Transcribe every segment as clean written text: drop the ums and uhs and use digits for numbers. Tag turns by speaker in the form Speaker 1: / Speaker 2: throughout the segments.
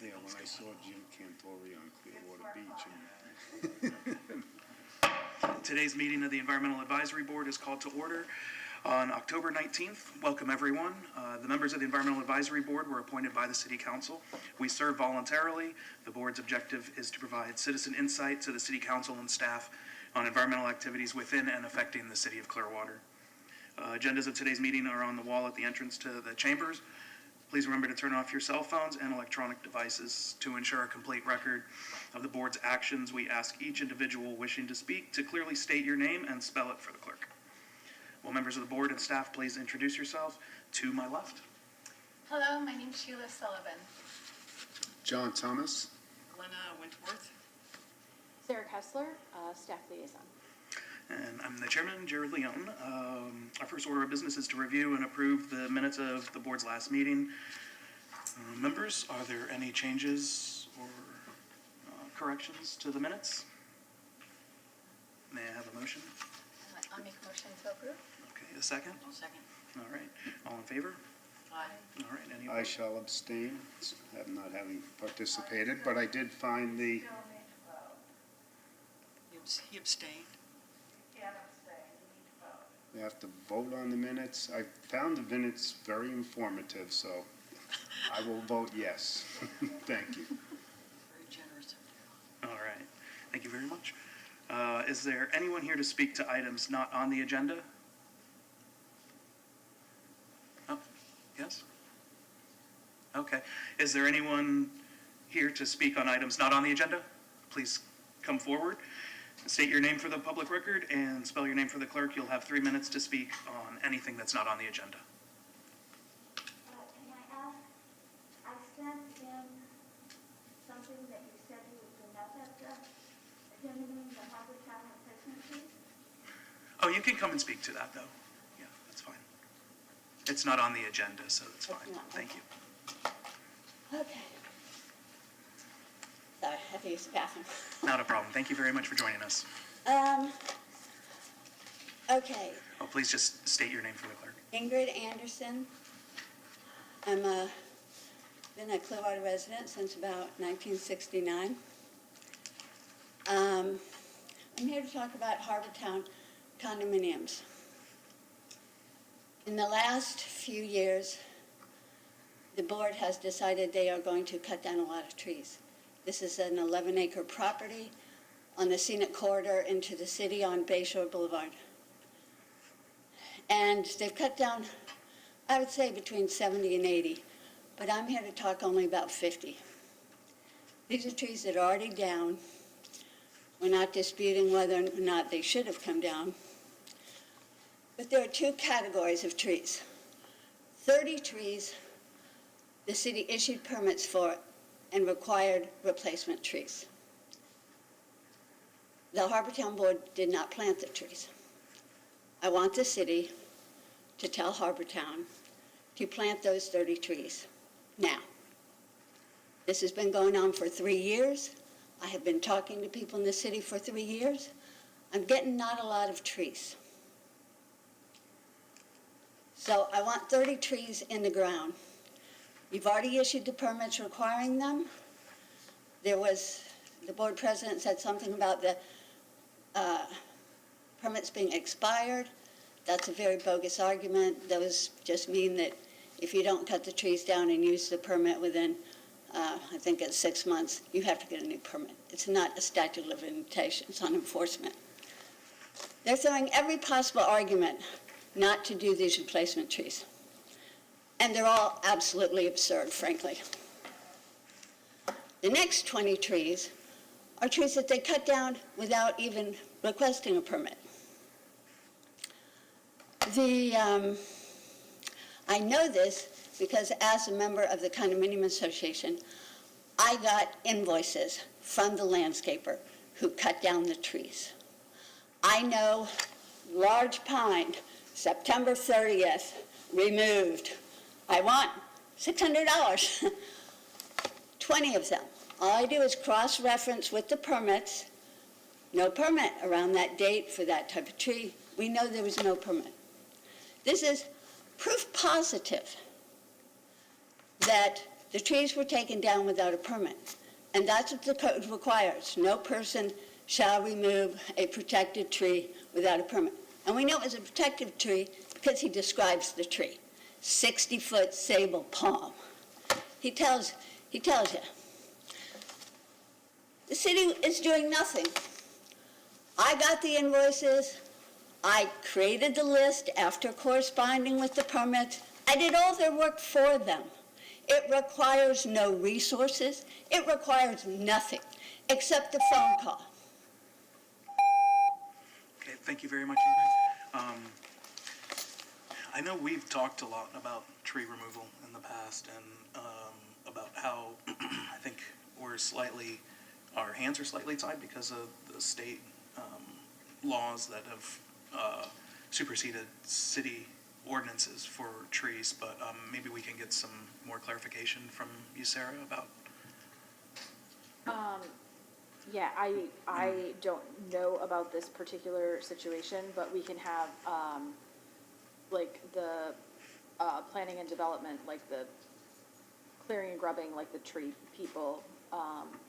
Speaker 1: Yeah, when I saw Jim Cantori on Clearwater Beach, and
Speaker 2: Today's meeting of the Environmental Advisory Board is called to order on October 19th. Welcome, everyone. The members of the Environmental Advisory Board were appointed by the City Council. We serve voluntarily. The board's objective is to provide citizen insight to the City Council and staff on environmental activities within and affecting the City of Clearwater. Agendas of today's meeting are on the wall at the entrance to the chambers. Please remember to turn off your cell phones and electronic devices. To ensure a complete record of the board's actions, we ask each individual wishing to speak to clearly state your name and spell it for the clerk. Will members of the board and staff please introduce yourselves? To my left.
Speaker 3: Hello, my name's Sheila Sullivan.
Speaker 1: John Thomas.
Speaker 4: Glenna Wentworth.
Speaker 5: Sarah Kessler, staff liaison.
Speaker 2: And I'm the chairman, Jared Leone. Our first order of business is to review and approve the minutes of the board's last meeting. Members, are there any changes or corrections to the minutes? May I have a motion?
Speaker 3: I'll make a motion to approve.
Speaker 2: Okay, a second?
Speaker 4: I'll second.
Speaker 2: All right. All in favor?
Speaker 4: Aye.
Speaker 2: All right, any
Speaker 1: I
Speaker 2: opposed?
Speaker 1: shall abstain, not having participated, but I did find the,
Speaker 4: He abstained.
Speaker 1: we have to vote on the minutes. I found the minutes very informative, so I will vote yes. Thank you.
Speaker 4: Very generous of you.
Speaker 2: All right. Thank you very much. Is there anyone here to speak to items not on the agenda? Oh, yes? Okay. Is there anyone here to speak on items not on the agenda? Please come forward. State your name for the public record and spell your name for the clerk. You'll have 3 minutes to speak on anything that's not on the agenda.
Speaker 6: Can I ask, I sent in something that you said you would bring up at the agenda, the Harbor Town replacement fees?
Speaker 2: Oh, you can come and speak to that, though. Yeah, that's fine. It's not on the agenda, so it's fine. Thank you.
Speaker 5: Okay. Sorry, I have to use the bathroom.
Speaker 2: Not a problem. Thank you very much for joining us.
Speaker 5: Okay,
Speaker 2: Oh, please just state your name for the clerk.
Speaker 5: Ingrid Anderson. Been a Clearwater resident since about 1969. I'm here to talk about Harbor Town condominiums. In the last few years, the board has decided they are going to cut down a lot of trees. This is an 11-acre property on the scenic corridor into the city on Bayshore Boulevard. And they've cut down, I would say, between 70 and 80, but I'm here to talk only about 50. These are trees that are already down. We're not disputing whether or not they should have come down. But there are two categories of trees. 30 trees the city issued permits for and required replacement trees. The Harbor Town Board did not plant the trees. I want the city to tell Harbor Town to plant those 30 trees now. This has been going on for 3 years. I have been talking to people in the city for 3 years. I'm getting not a lot of trees. So I want 30 trees in the ground. You've already issued the permits requiring them. The board president said something about the permits being expired. That's a very bogus argument. Those just mean that if you don't cut the trees down and use the permit within, I think it's 6 months, you have to get a new permit. It's not a statute of limitations on enforcement. They're throwing every possible argument not to do these replacement trees. And they're all absolutely absurd, frankly. The next 20 trees are trees that they cut down without even requesting a permit. I know this because as a member of the Condominium Association, I got invoices from the landscaper who cut down the trees. I know large pine, September 30th, removed. I want $600, 20 of them. All I do is cross-reference with the permits. No permit around that date for that type of tree. We know there was no permit. This is proof positive that The trees were taken down without a permit, and that's what the code requires. No person shall remove a protected tree without a permit. And we know it was a protected tree because he describes the tree, 60-foot sable palm. He tells you. The city is doing nothing. I got the invoices. I created the list after corresponding with the permits. I did all their work for them. It requires no resources. It requires nothing except a phone call.
Speaker 2: Okay, thank you very much, Ingrid. I know we've talked a lot about tree removal in the past and about how I think our hands are slightly tied because of the state laws that have superseded city ordinances for trees, but maybe we can get some more clarification from you, Sarah, about.
Speaker 7: Yeah, I don't know about this particular situation, but we can have, like, the, planning and development, like the clearing and grubbing, like the tree people,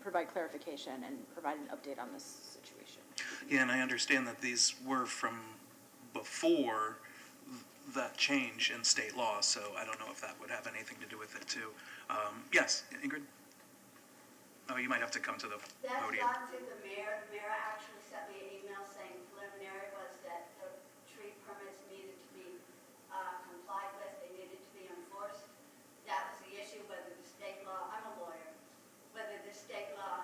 Speaker 7: provide clarification and provide an update on this situation.
Speaker 2: Yeah, and I understand that these were from before that change in state law, so I don't know if that would have anything to do with it too. Yes, Ingrid? Oh, you might have to come to the
Speaker 5: That's
Speaker 2: podium.
Speaker 5: gone to the mayor. The mayor actually sent me an email saying preliminary was that the tree permits needed to be complied with. They needed to be enforced. That was the issue, whether the state law, I'm a lawyer, whether the state law,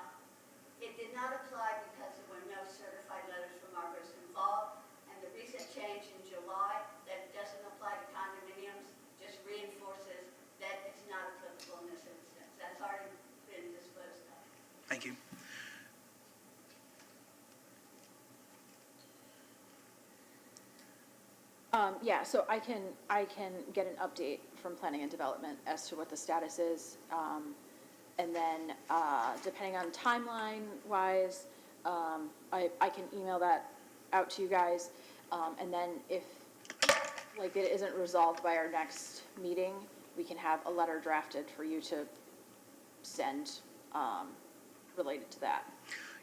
Speaker 5: it did not apply because there were no certified letters from arborists involved. And the recent change in July that it doesn't apply to condominiums just reinforces that it's not applicable in this instance. That's already been disposed of.
Speaker 2: Thank you.
Speaker 7: Yeah, so I can get an update from planning and development as to what the status is. And then, depending on timeline wise, I can email that out to you guys. And then if, like, it isn't resolved by our next meeting, we can have a letter drafted for you to send, related to that.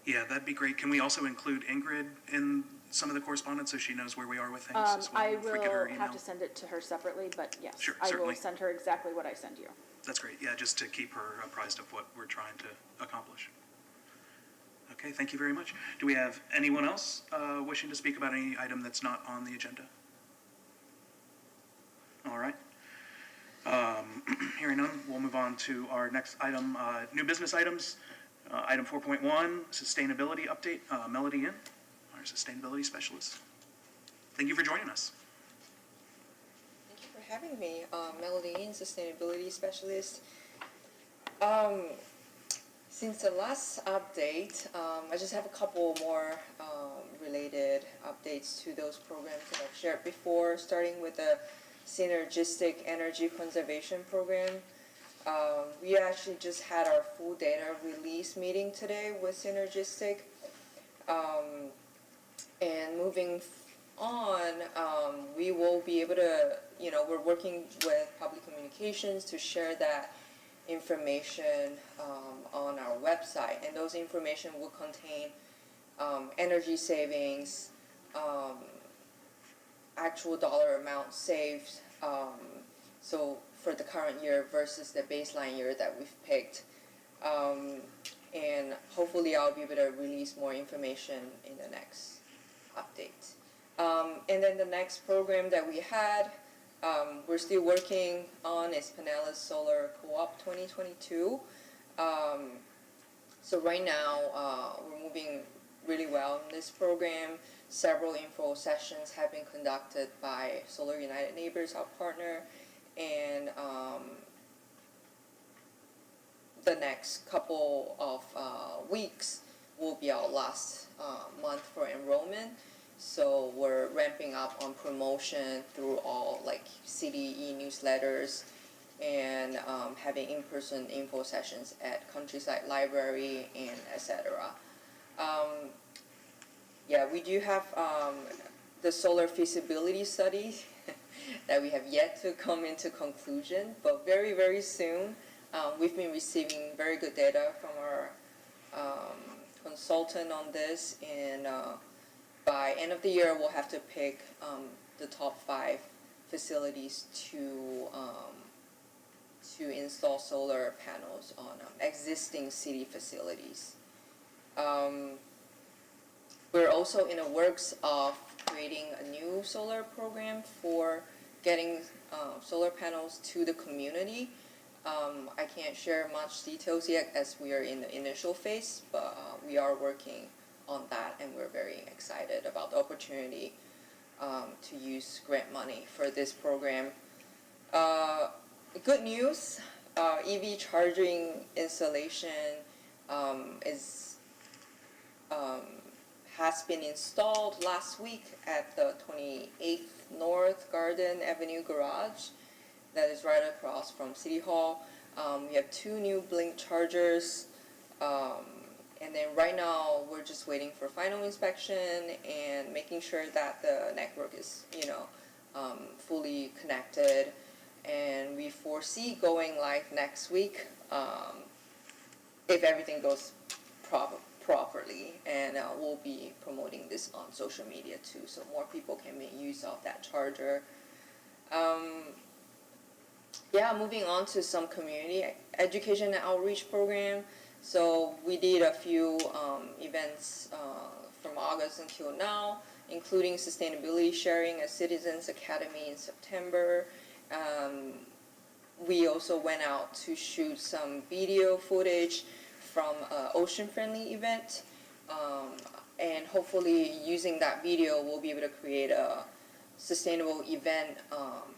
Speaker 2: Yeah, that'd be great. Can we also include Ingrid in some of the correspondence so she knows where we are with things as well?
Speaker 7: I
Speaker 2: If we get her
Speaker 7: will
Speaker 2: email?
Speaker 7: have to send it to her separately, but yes,
Speaker 2: Sure,
Speaker 7: I will
Speaker 2: certainly.
Speaker 7: send her exactly what I send you.
Speaker 2: That's great. Yeah, just to keep her apprised of what we're trying to accomplish. Okay, thank you very much. Do we have anyone else wishing to speak about any item that's not on the agenda? All right. Hearing none, we'll move on to our next item, new business items. Item 4.1, sustainability update. Melody In, our sustainability specialist. Thank you for joining us.
Speaker 8: Thank you for having me, Melody In, Sustainability Specialist. Since the last update, I just have a couple more related updates to those programs that I've shared before, starting with the Synergistic Energy Conservation Program. We actually just had our full data release meeting today with Synergistic. And moving on, we will be able to, we're working with public communications to share that information on our website. And those information will contain energy savings, actual dollar amount saved, so for the current year versus the baseline year that we've picked. And hopefully I'll be able to release more information in the next update. And then the next program that we had, we're still working on is Pinellas Solar Co-op 2022. So right now, we're moving really well in this program. Several info sessions have been conducted by Solar United Neighbors, our partner, and the next couple of weeks will be our last month for enrollment. So we're ramping up on promotion through all like city e-newsletters and having in-person info sessions at Countryside Library and etc. Yeah, we do have the solar feasibility study that we have yet to come into conclusion, but very, very soon We've been receiving very good data from our consultant on this, and by end of the year, we'll have to pick the top 5 facilities to install solar panels on existing city facilities. We're also in the works of creating a new solar program for getting solar panels to the community. I can't share much details yet as we are in the initial phase, but we are working on that, and we're very excited about the opportunity to use grant money for this program. Good news, EV charging installation has been installed last week at the 28th North Garden Avenue garage that is right across from City Hall. We have 2 new Blink chargers, and then right now we're just waiting for final inspection and making sure that the network is, fully connected. And we foresee going live next week if everything goes properly, and we'll be promoting this on social media too, so more people can make use of that charger. Moving on to some community education and outreach program. So we did a few events from August until now, including sustainability sharing at Citizens Academy in September. We also went out to shoot some video footage from an ocean-friendly event, and hopefully using that video, we'll be able to create a sustainable event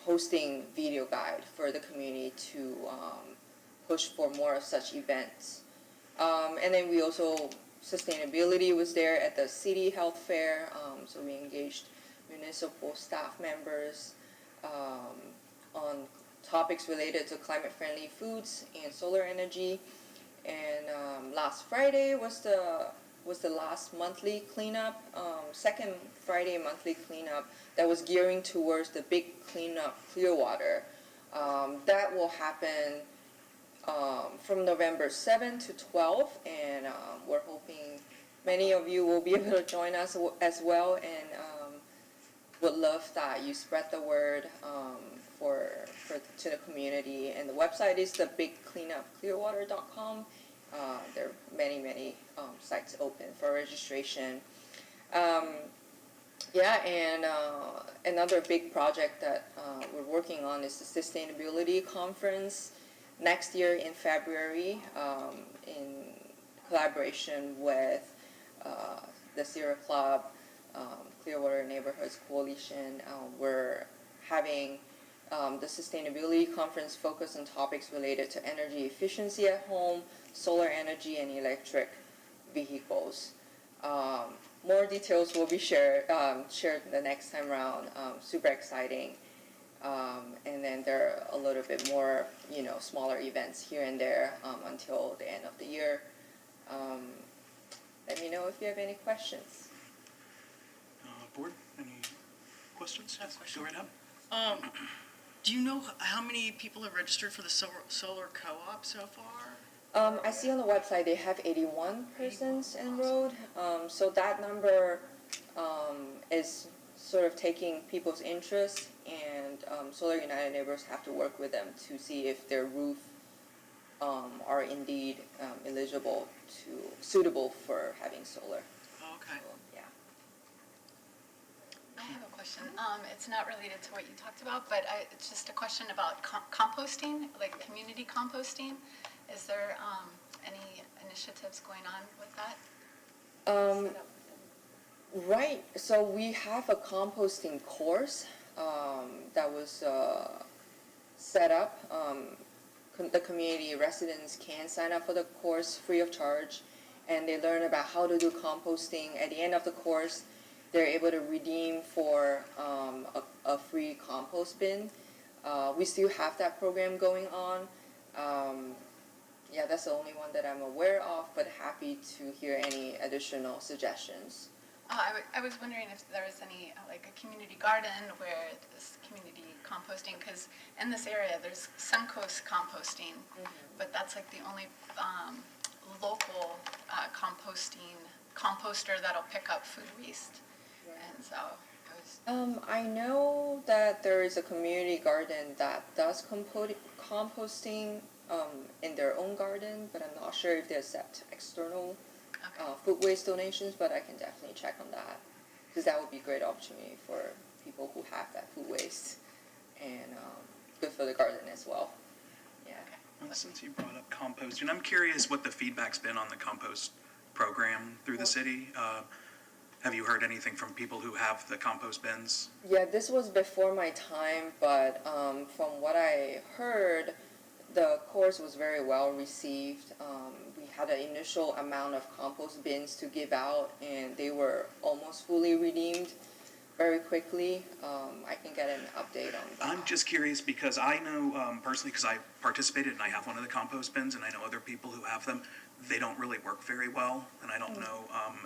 Speaker 8: hosting video guide for the community to push for more of such events. And then we also, sustainability was there at the city health fair, so we engaged municipal staff members on topics related to climate-friendly foods and solar energy. And last Friday was the last monthly cleanup, second Friday monthly cleanup that was gearing towards the big cleanup Clearwater. That will happen from November 7 to 12, and we're hoping many of you will be able to join us as well, and would love that you spread the word to the community. And the website is thebigcleanupclearwater.com. There are many sites open for registration. And another big project that we're working on is the Sustainability Conference next year in February, in collaboration with the Sierra Club, Clearwater Neighborhoods Coalition. We're having the Sustainability Conference focus on topics related to energy efficiency at home, solar energy, and electric vehicles. More details will be shared the next time around. Super exciting. And then there are a little bit more, smaller events here and there until the end of the year. Let me know if you have any questions.
Speaker 2: Board, any questions?
Speaker 4: I have a question.
Speaker 2: Go right ahead.
Speaker 4: Do you know how many people have registered for the solar co-op so far?
Speaker 8: I see on the website they have 81 persons enrolled. So that number is sort of taking people's interest, and Solar United Neighbors have to work with them to see if their roof are indeed suitable for having solar.
Speaker 4: Oh, okay.
Speaker 8: So, yeah.
Speaker 3: I have a question. It's not related to what you talked about, but it's just a question about composting, like community composting. Is there any initiatives going on with that?
Speaker 8: Right. So we have a composting course that was set up. The community residents can sign up for the course free of charge, and they learn about how to do composting. At the end of the course, they're able to redeem for a free compost bin. We still have that program going on. That's the only one that I'm aware of, but happy to hear any additional suggestions
Speaker 3: I was wondering if there was any, like a community garden where this community composting, because in this area, there's Suncoast composting, but that's like the only local composter that'll pick up food waste. And so I was,
Speaker 8: I know that there is a community garden that does composting in their own garden, but I'm not sure if they accept external food waste donations, but I can definitely check on that, because that would be a great opportunity for people who have that food waste, and good for the garden as well. Yeah.
Speaker 2: Well, since you brought up composting, I'm curious what the feedback's been on the compost program through the city. Have you heard anything from people who have the compost bins?
Speaker 8: Yeah, this was before my time, but from what I heard, the course was very well received. We had an initial amount of compost bins to give out, and they were almost fully redeemed very quickly. I can get an update on that.
Speaker 2: I'm just curious because I know personally, because I participated and I have one of the compost bins, and I know other people who have them. They don't really work very well, and I don't know,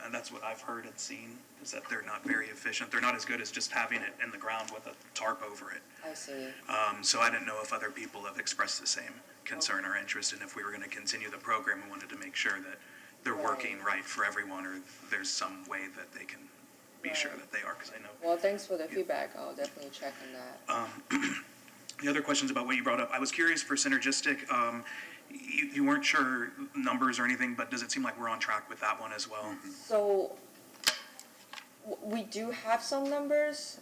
Speaker 2: and that's what I've heard and seen, is that they're not very efficient. They're not as good as just having it in the ground with a tarp over it.
Speaker 8: I see.
Speaker 2: So I didn't know if other people have expressed the same concern or interest, and if we were going to continue the program, we wanted to make sure that they're working right for everyone, or there's some way that they can be sure that they are, because I know.
Speaker 8: Well, thanks for the feedback. I'll definitely check on that.
Speaker 2: The other questions about what you brought up, I was curious for Synergistic. You weren't sure numbers or anything, but does it seem like we're on track with that one as well?
Speaker 8: So we do have some numbers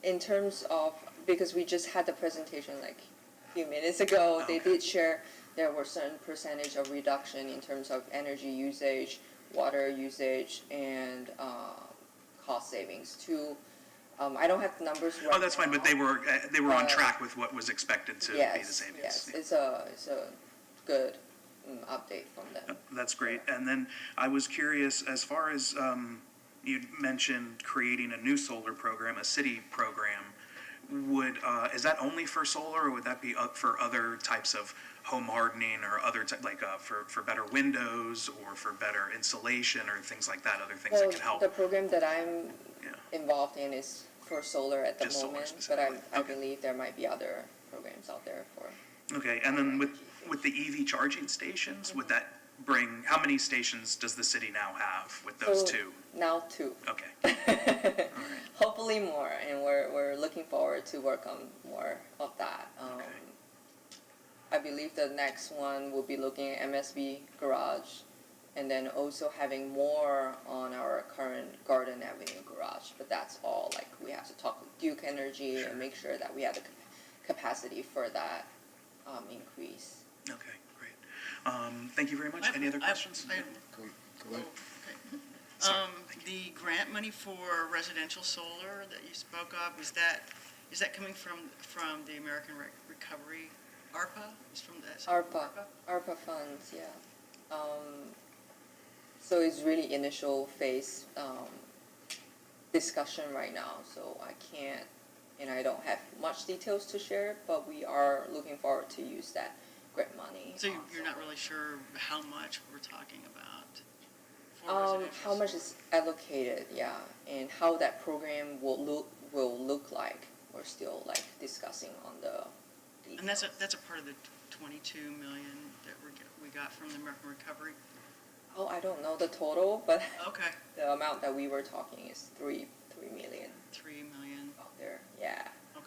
Speaker 8: in terms of, because we just had the presentation like a few minutes ago. They did share there were certain percentage of reduction in terms of energy usage, water usage, and cost savings too. I don't have the numbers right
Speaker 2: Oh, that's fine,
Speaker 8: now,
Speaker 2: but they were on track with what was expected to be the
Speaker 8: Yes,
Speaker 2: savings.
Speaker 8: yes, it's a good update from them.
Speaker 2: That's great. And then I was curious, as far as you mentioned creating a new solar program, a city program, is that only for solar, or would that be for other types of home hardening, or other for better windows, or for better insulation, or things like that, other things that can help?
Speaker 8: The program that I'm
Speaker 2: Yeah.
Speaker 8: involved in is for solar at the
Speaker 2: Just solar
Speaker 8: moment, but
Speaker 2: specifically.
Speaker 8: I
Speaker 2: Okay.
Speaker 8: believe there might be other programs out there for.
Speaker 2: Okay, and then with the EV charging stations, would that bring, how many stations does the city now have with those
Speaker 8: So,
Speaker 2: two?
Speaker 8: Now 2.
Speaker 2: Okay, all right.
Speaker 8: Hopefully more, and we're looking forward to work on more of that.
Speaker 2: Okay.
Speaker 8: I believe the next one will be looking at MSB garage, and then also having more on our current Garden Avenue garage. But that's all, like, we have to talk with Duke Energy and make sure that we have the capacity for that increase.
Speaker 2: Okay, great. Thank you very much. Any other questions?
Speaker 1: Go ahead.
Speaker 2: Sorry.
Speaker 4: The grant money for residential solar that you spoke of, is that coming from the American Recovery, ARPA? Is from that?
Speaker 8: ARPA funds, yeah. So it's really initial phase discussion right now, so I can't, and I don't have much details to share, but we are looking forward to use that grant money.
Speaker 4: So you're not really sure how much we're talking about for
Speaker 8: How
Speaker 4: residential
Speaker 8: much
Speaker 4: solar?
Speaker 8: is allocated, yeah, and how that program will look like. We're still like discussing on the details.
Speaker 4: And that's a part of the 22 million that we got from the American Recovery?
Speaker 8: Oh, I don't know the total, but
Speaker 4: Okay,
Speaker 8: the amount that we were talking is 3 million
Speaker 4: 3 million,
Speaker 8: out there, yeah.
Speaker 4: okay.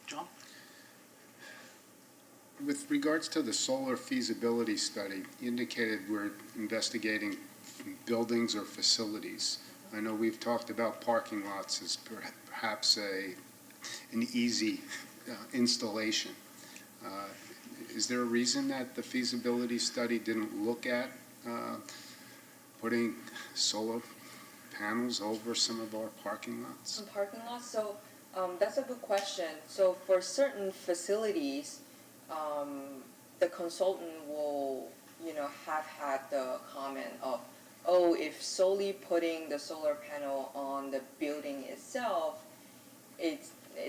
Speaker 2: John?
Speaker 1: With regards to the solar feasibility study, you indicated we're investigating buildings or facilities. I know we've talked about parking lots as perhaps an easy installation. Is there a reason that the feasibility study didn't look at putting solar panels over some of our parking lots?
Speaker 8: Some parking lots, so that's a good question. So for certain facilities, the consultant will, have had the comment of, oh, if solely putting the solar panel on the building itself, it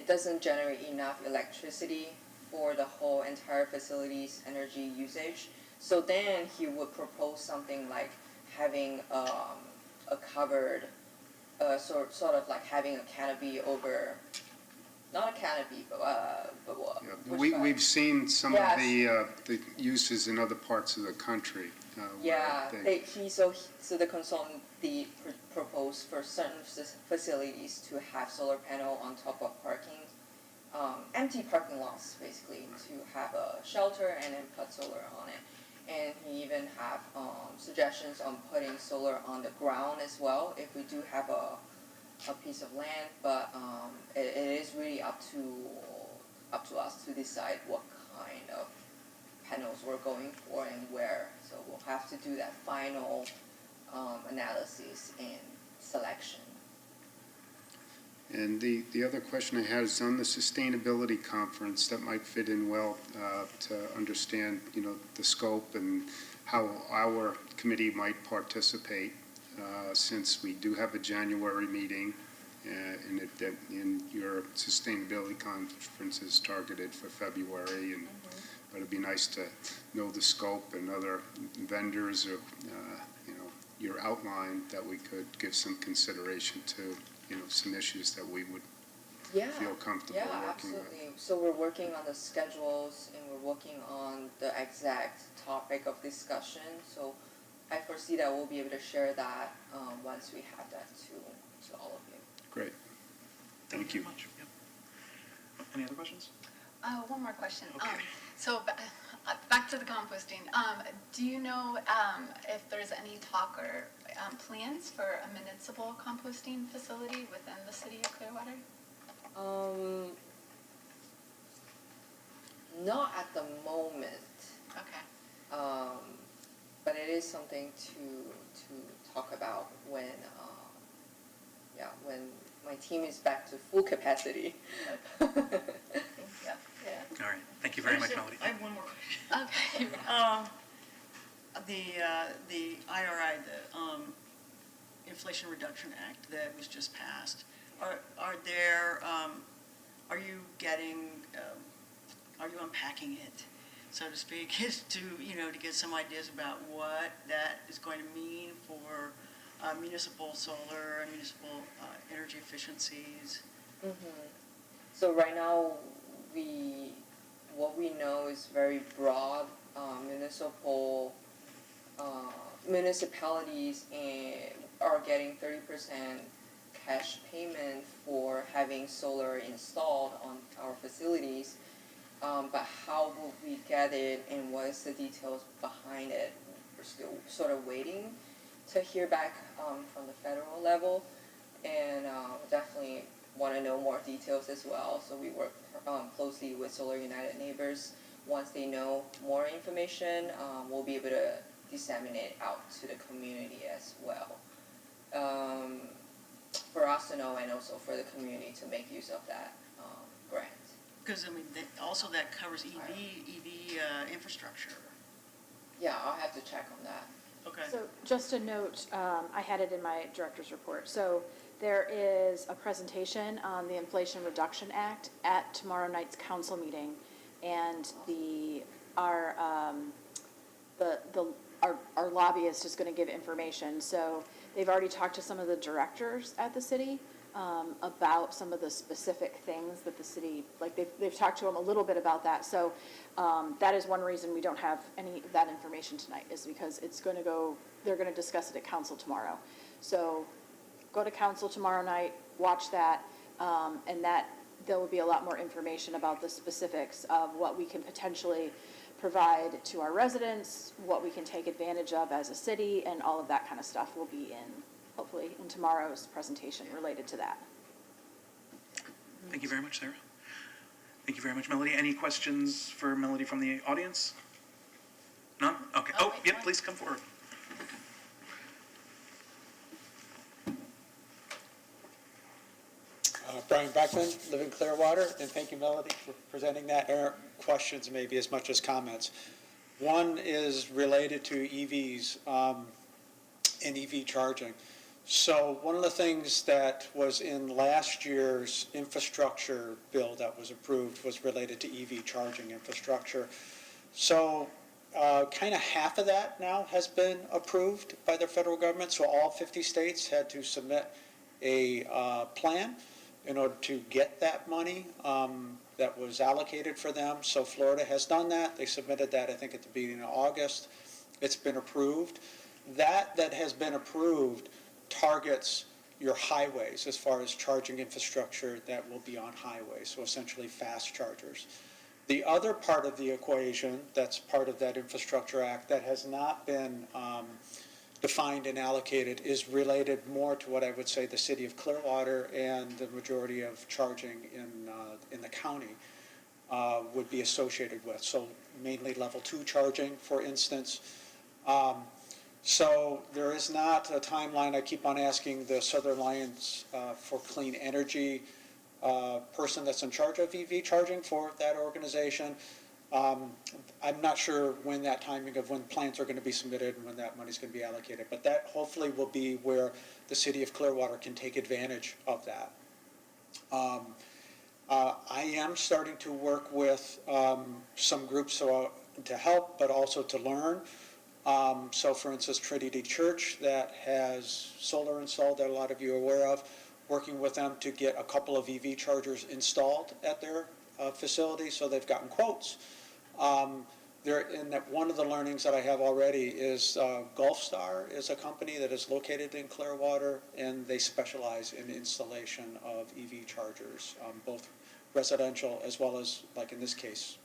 Speaker 8: doesn't generate enough electricity for the whole entire facility's energy usage. So then he would propose something like having a covered, sort of like having a canopy over, not a canopy, but what?
Speaker 1: Yeah,
Speaker 8: which
Speaker 1: we've seen some
Speaker 8: Yes.
Speaker 1: of the uses in other parts of the country.
Speaker 8: Yeah,
Speaker 1: where
Speaker 8: so the consultant proposed for certain facilities to have solar panel on top of parking, empty parking lots basically, to have a shelter and then put solar on it. And he even have suggestions on putting solar on the ground as well if we do have a piece of land. But it is really up to us to decide what kind of panels we're going for and where. So we'll have to do that final analysis and selection.
Speaker 1: And the other question I had is on the sustainability conference, that might fit in well to understand, the scope and how our committee might participate, since we do have a January meeting, and your sustainability conference is targeted for February, and but it'd be nice to know the scope and other vendors or, your outline that we could give some consideration to, some issues that we would feel comfortable working with.
Speaker 8: Absolutely. So we're working on the schedules and we're working on the exact topic of discussion. So I foresee that we'll be able to share that once we have that to all of you.
Speaker 1: Great. Thank you.
Speaker 2: very much. Yep. Any other questions?
Speaker 3: One more question.
Speaker 2: Okay.
Speaker 3: So back to the composting. Do you know if there's any talk or plans for a municipal composting facility within the city of Clearwater?
Speaker 8: Not at the moment,
Speaker 3: Okay.
Speaker 8: but it is something to talk about when when my team is back to full capacity.
Speaker 3: Yeah. Yeah.
Speaker 2: All right. Thank you very much, Melody.
Speaker 4: I have one more question.
Speaker 3: Okay.
Speaker 4: The IRI, the Inflation Reduction Act that was just passed, are you unpacking it, so to speak, to get some ideas about what that is going to mean for municipal solar and municipal energy efficiencies?
Speaker 8: So right now, what we know is very broad. Municipalities are getting 30% cash payment for having solar installed on our facilities. But how will we get it and what is the details behind it? We're still sort of waiting to hear back from the federal level, and definitely want to know more details as well. So we work closely with Solar United Neighbors. Once they know more information, we'll be able to disseminate out to the community as well. For us to know and also for the community to make use of that grant.
Speaker 4: Because, also that covers EV infrastructure.
Speaker 8: Yeah, I'll have to check on that.
Speaker 4: Okay.
Speaker 7: So just a note, I had it in my director's report. So there is a presentation on the Inflation Reduction Act at tomorrow night's council meeting, and our lobbyist is going to give information. So they've already talked to some of the directors at the city about some of the specific things that the city, like they've talked to them a little bit about that. So that is one reason we don't have any of that information tonight, is because they're going to discuss it at council tomorrow. So go to council tomorrow night, watch that, and there will be a lot more information about the specifics of what we can potentially provide to our residents, what we can take advantage of as a city, and all of that kind of stuff will be hopefully in tomorrow's presentation related to that.
Speaker 2: Thank you very much, Sarah. Thank you very much, Melody. Any questions for Melody from the audience? None? Okay.
Speaker 3: Oh, wait,
Speaker 2: Yep,
Speaker 3: one.
Speaker 2: please come forward.
Speaker 9: Brian Beckman, live in Clearwater, and thank you, Melody, for presenting that. There are questions maybe as much as comments. One is related to EVs and EV charging. So one of the things that was in last year's infrastructure bill that was approved was related to EV charging infrastructure. So kind of half of that now has been approved by the federal government, so all 50 states had to submit a plan in order to get that money that was allocated for them. So Florida has done that. They submitted that, I think, at the beginning of August. It's been approved. That has been approved targets your highways as far as charging infrastructure that will be on highways, so essentially fast chargers. The other part of the equation that's part of that Infrastructure Act that has not been defined and allocated is related more to what I would say the city of Clearwater and the majority of charging in the county would be associated with. So mainly level 2 charging, for instance. So there is not a timeline. I keep on asking the Southern Alliance for Clean Energy person that's in charge of EV charging for that organization. I'm not sure when that timing of when plans are going to be submitted and when that money is going to be allocated, but that hopefully will be where the city of Clearwater can take advantage of that. I am starting to work with some groups to help, but also to learn. So for instance, Trinity Church that has solar installed that a lot of you are aware of, working with them to get a couple of EV chargers installed at their facility, so they've gotten quotes. One of the learnings that I have already is Gulfstar is a company that is located in Clearwater, and they specialize in installation of EV chargers, both residential as well as, like in this case,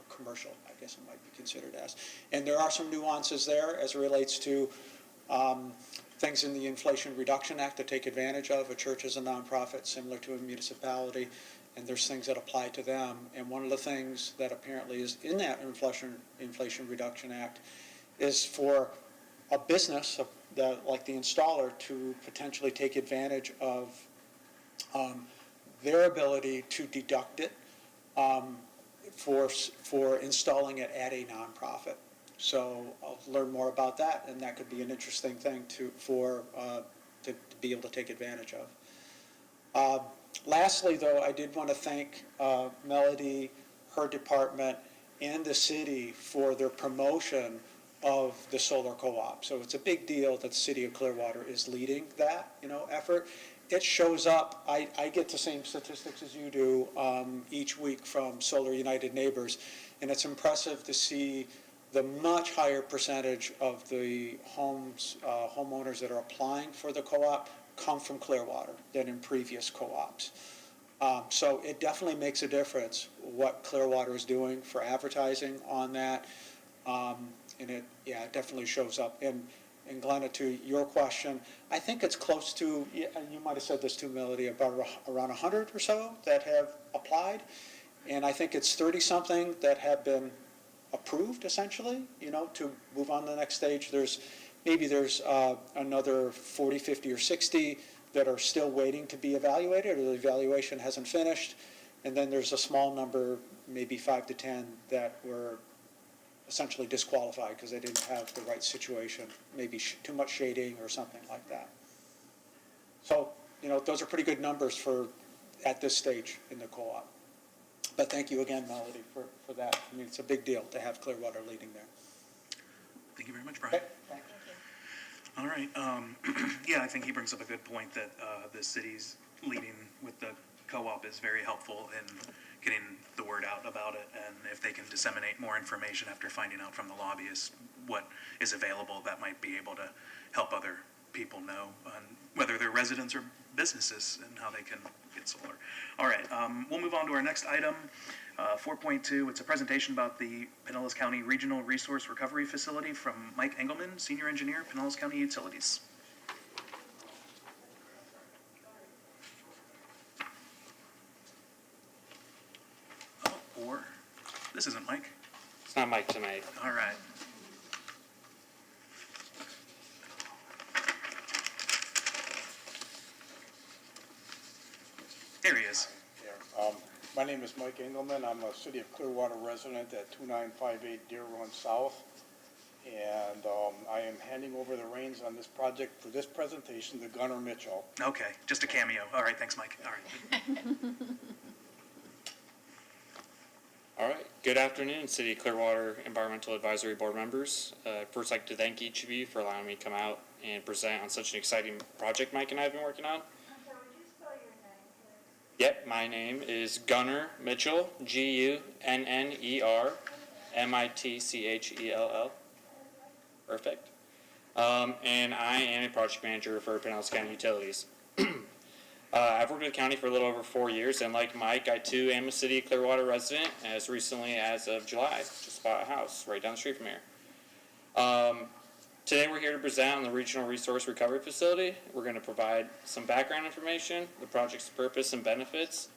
Speaker 9: commercial, I guess it might be considered as. And there are some nuances there as it relates to things in the Inflation Reduction Act to take advantage of. A church is a nonprofit similar to a municipality, and there's things that apply to them. And one of the things that apparently is in that Inflation Reduction Act is for a business like the installer to potentially take advantage of their ability to deduct it for installing it at a nonprofit. So I'll learn more about that, and that could be an interesting thing to be able to take advantage of. Lastly, though, I did want to thank Melody, her department, and the city for their promotion of the solar co-op. So it's a big deal that the city of Clearwater is leading that effort. It shows up. I get the same statistics as you do each week from Solar United Neighbors, and it's impressive to see the much higher percentage of the homeowners that are applying for the co-op come from Clearwater than in previous co-ops. So it definitely makes a difference what Clearwater is doing for advertising on that, and it definitely shows up. And Glenna, to your question, I think it's close to, you might have said this too, Melody, about around 100 or so that have applied, and I think it's 30-something that have been approved, essentially, to move on to the next stage. There's another 40, 50, or 60 that are still waiting to be evaluated, or the evaluation hasn't finished, and then there's a small number, maybe 5 to 10, that were essentially disqualified because they didn't have the right situation, maybe too much shading or something like that. So, those are pretty good numbers at this stage in the co-op. But thank you again, Melody, for that. I mean, it's a big deal to have Clearwater leading there.
Speaker 2: Thank you very much, Brian.
Speaker 9: Okay, thanks.
Speaker 2: All right. I think he brings up a good point that the city's leading with the co-op is very helpful in getting the word out about it, and if they can disseminate more information after finding out from the lobbyists what is available, that might be able to help other people know whether they're residents or businesses and how they can get solar. All right, we'll move on to our next item, 4.2. It's a presentation about the Pinellas County Regional Resource Recovery Facility from Mike Engelman, Senior Engineer, Pinellas County Utilities. Or this isn't Mike.
Speaker 10: It's not Mike tonight.
Speaker 2: All right. There he is.
Speaker 11: My name is Mike Engelman. I'm a City of Clearwater resident at 2958 Deer Run South. And I am handing over the reins on this project for this presentation to Gunnar Mitchell.
Speaker 2: Okay, just a cameo. All right, thanks, Mike. All right.
Speaker 10: All right. Good afternoon, City of Clearwater Environmental Advisory Board members. First, I'd like to thank each of you for allowing me to come out and present on such an exciting project Mike and I have been working on.
Speaker 6: I'm sorry, would you spell your name, please?
Speaker 10: Yep, my name is Gunner Mitchell, Gunner Mitchell. Perfect. And I am a project manager for Pinellas County Utilities. I've worked with the county for a little over 4 years, and like Mike, I too am a City of Clearwater resident, as recently as of July. Just bought a house right down the street from here. Today we're here to present on the Regional Resource Recovery Facility. We're going to provide some background information, the project's purpose and benefits,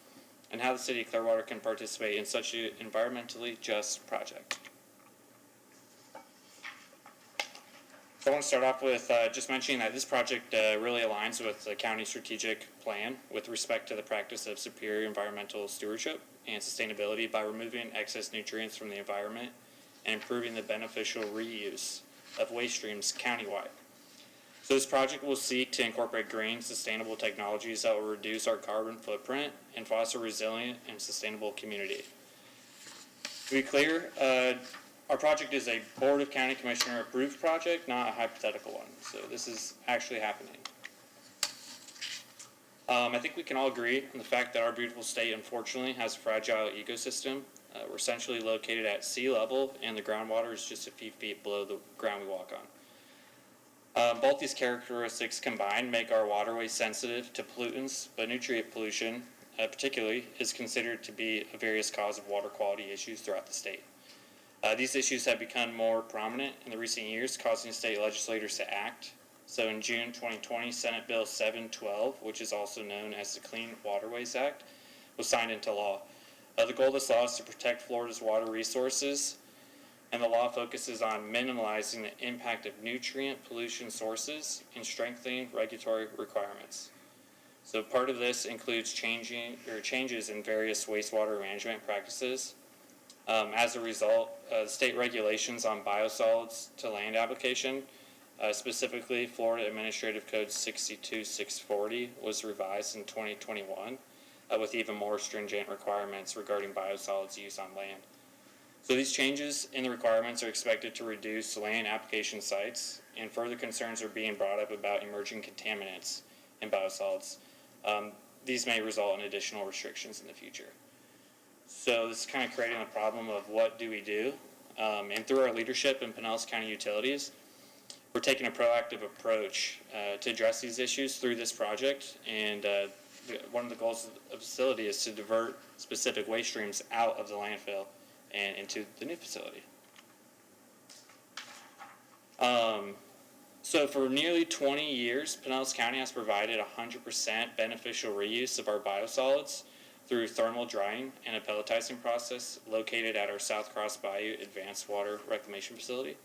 Speaker 10: and how the City of Clearwater can participate in such an environmentally just project. So I want to start off with just mentioning that this project really aligns with the county strategic plan with respect to the practice of superior environmental stewardship and sustainability by removing excess nutrients from the environment and improving the beneficial reuse of waste streams countywide. So this project will seek to incorporate green, sustainable technologies that will reduce our carbon footprint and foster a resilient and sustainable community. To be clear, our project is a Board of County Commissioner approved project, not a hypothetical one. So this is actually happening. I think we can all agree on the fact that our beautiful state, unfortunately, has a fragile ecosystem. We're essentially located at sea level, and the groundwater is just a few feet below the ground we walk on. Both these characteristics combined make our waterways sensitive to pollutants, but nutrient pollution, particularly, is considered to be a various cause of water quality issues throughout the state. These issues have become more prominent in the recent years, causing state legislators to act. So in June 2020, Senate Bill 712, which is also known as the Clean Waterways Act, was signed into law. The goal of this law is to protect Florida's water resources, and the law focuses on minimizing the impact of nutrient pollution sources and strengthening regulatory requirements. So part of this includes changes in various wastewater management practices. As a result, state regulations on biosolids to land application, specifically Florida Administrative Code 62640, was revised in 2021 with even more stringent requirements regarding biosolids use on land. So these changes in the requirements are expected to reduce land application sites, and further concerns are being brought up about emerging contaminants in biosolids. These may result in additional restrictions in the future. So this is kind of creating a problem of what do we do? And through our leadership in Pinellas County Utilities, we're taking a proactive approach to address these issues through this project. And one of the goals of the facility is to divert specific waste streams out of the landfill and into the new facility. So for nearly 20 years, Pinellas County has provided 100% beneficial reuse of our biosolids through thermal drying and a pelletizing process located at our South Cross Bayou Advanced Water Reclamation Facility.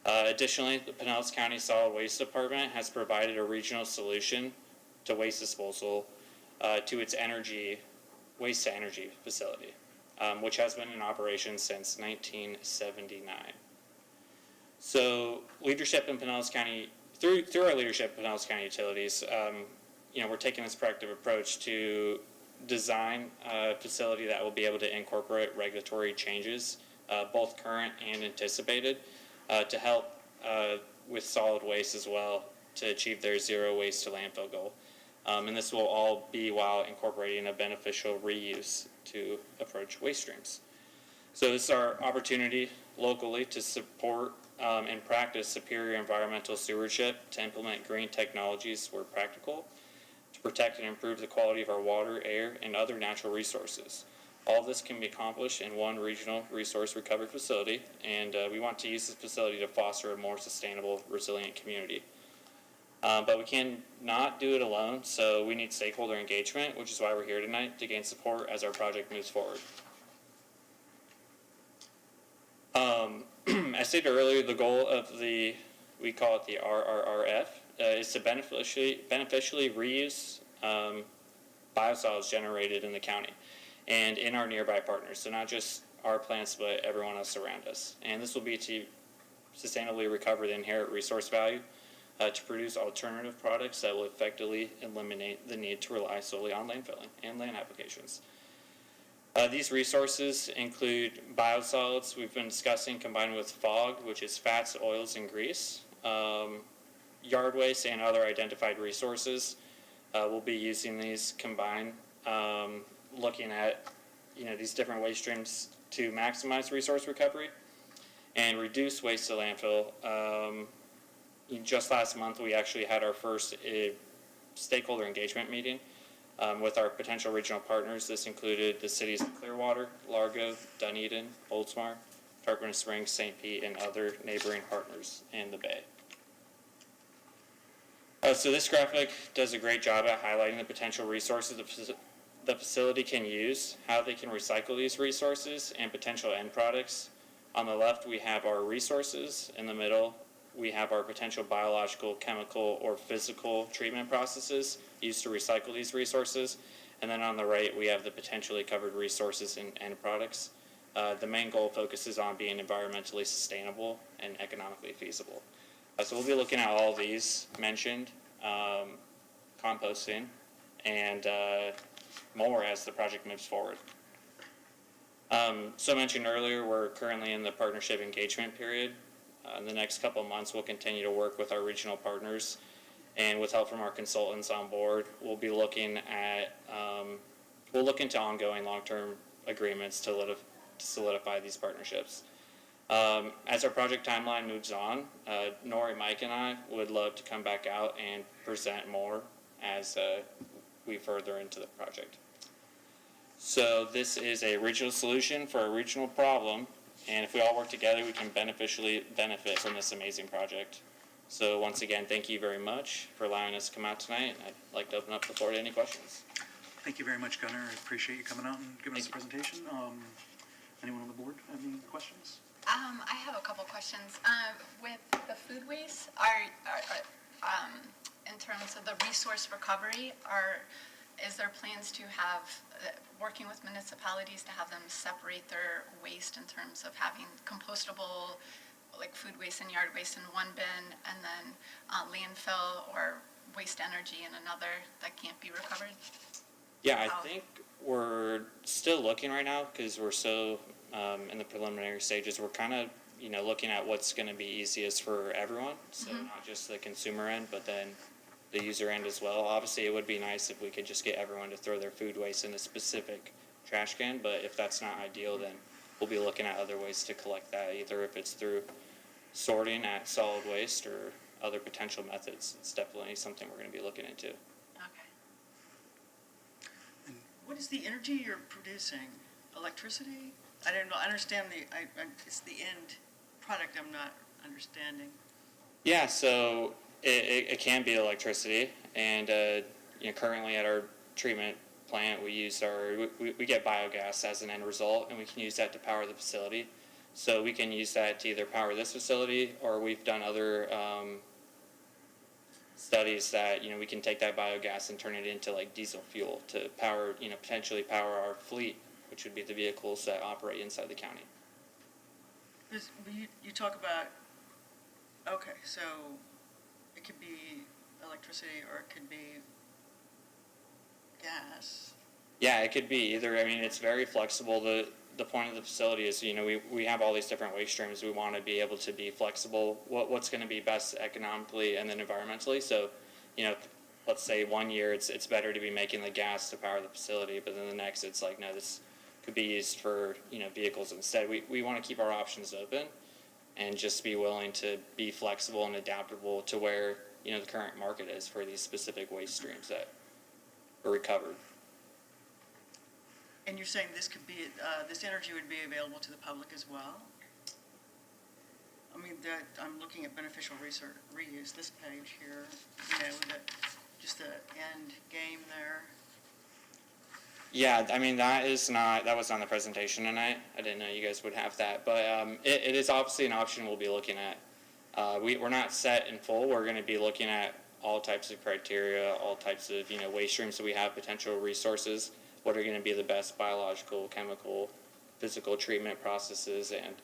Speaker 10: Additionally, the Pinellas County Solid Waste Department has provided a regional solution to waste disposal to its waste-to-energy facility, which has been in operation since 1979. So leadership in Pinellas County, through our leadership in Pinellas County Utilities, we're taking this proactive approach to design a facility that will be able to incorporate regulatory changes, both current and anticipated, to help with solid waste as well to achieve their zero waste to landfill goal. And this will all be while incorporating a beneficial reuse to approach waste streams. So this is our opportunity locally to support and practice superior environmental stewardship, to implement green technologies where practical, to protect and improve the quality of our water, air, and other natural resources. All of this can be accomplished in one regional resource recovery facility, and we want to use this facility to foster a more sustainable, resilient community. But we cannot do it alone, so we need stakeholder engagement, which is why we're here tonight, to gain support as our project moves forward. As stated earlier, the goal of we call it the RRRF, is to beneficially reuse biosolids generated in the county and in our nearby partners. So not just our plants, but everyone else around us. And this will be to sustainably recover the inherent resource value, to produce alternative products that will effectively eliminate the need to rely solely on landfilling and land applications. These resources include biosolids we've been discussing combined with fog, which is fats, oils, and grease, yard waste, and other identified resources. We'll be using these combined, looking at these different waste streams to maximize resource recovery and reduce waste to landfill. Just last month, we actually had our first stakeholder engagement meeting with our potential regional partners. This included the cities of Clearwater, Largo, Dunedin, Oldsmar, Tarpon Springs, St. Pete, and other neighboring partners in the Bay. So this graphic does a great job at highlighting the potential resources the facility can use, how they can recycle these resources, and potential end products. On the left, we have our resources. In the middle, we have our potential biological, chemical, or physical treatment processes used to recycle these resources. And then on the right, we have the potentially covered resources and end products. The main goal focuses on being environmentally sustainable and economically feasible. So we'll be looking at all of these mentioned, composting, and more as the project moves forward. So I mentioned earlier, we're currently in the partnership engagement period. In the next couple of months, we'll continue to work with our regional partners, and with help from our consultants on board, we'll be looking at, we'll look into ongoing long-term agreements to solidify these partnerships. As our project timeline moves on, Nori, Mike, and I would love to come back out and present more as we further into the project. So this is a regional solution for a regional problem, and if we all work together, we can beneficially benefit from this amazing project. So once again, thank you very much for allowing us to come out tonight. I'd like to open up the floor to any questions.
Speaker 2: Thank you very much, Gunnar. I appreciate you coming out and giving us a presentation. Anyone on the board have any questions?
Speaker 3: I have a couple questions. With the food waste, in terms of the resource recovery, is there plans to have, working with municipalities to have them separate their waste in terms of having compostable, like food waste and yard waste in one bin, and then landfill or waste energy in another that can't be recovered?
Speaker 10: Yeah, I think we're still looking right now because we're so in the preliminary stages. We're kind of looking at what's going to be easiest for everyone, so not just the consumer end, but then the user end as well. Obviously, it would be nice if we could just get everyone to throw their food waste in a specific trash can, but if that's not ideal, then we'll be looking at other ways to collect that, either if it's through sorting at solid waste or other potential methods. It's definitely something we're going to be looking into.
Speaker 3: Okay.
Speaker 4: What is the energy you're producing? Electricity? I don't know. I understand it's the end product I'm not understanding.
Speaker 10: Yeah, so it can be electricity, and currently at our treatment plant we use we get biogas as an end result, and we can use that to power the facility. So we can use that to either power this facility, or we've done other studies that we can take that biogas and turn it into like diesel fuel to power potentially power our fleet, which would be the vehicles that operate inside the county.
Speaker 4: You talk about, okay, so it could be electricity or it could be gas.
Speaker 10: Yeah, it could be either. I mean, it's very flexible. The point of the facility is, we have all these different waste streams. We want to be able to be flexible. What's going to be best economically and then environmentally. So, let's say 1 year it's better to be making the gas to power the facility, but then the next it's like, no, this could be used for vehicles instead. We want to keep our options open and just be willing to be flexible and adaptable to where the current market is for these specific waste streams that are recovered.
Speaker 4: And you're saying this could be, this energy would be available to the public as well? I mean, I'm looking at beneficial reuse, this page here, just the end game there.
Speaker 10: Yeah, I mean, that was on the presentation tonight. I didn't know you guys would have that, but it is obviously an option we'll be looking at. We're not set in full. We're going to be looking at all types of criteria, all types of waste streams that we have, potential resources, what are going to be the best biological, chemical, physical treatment processes, and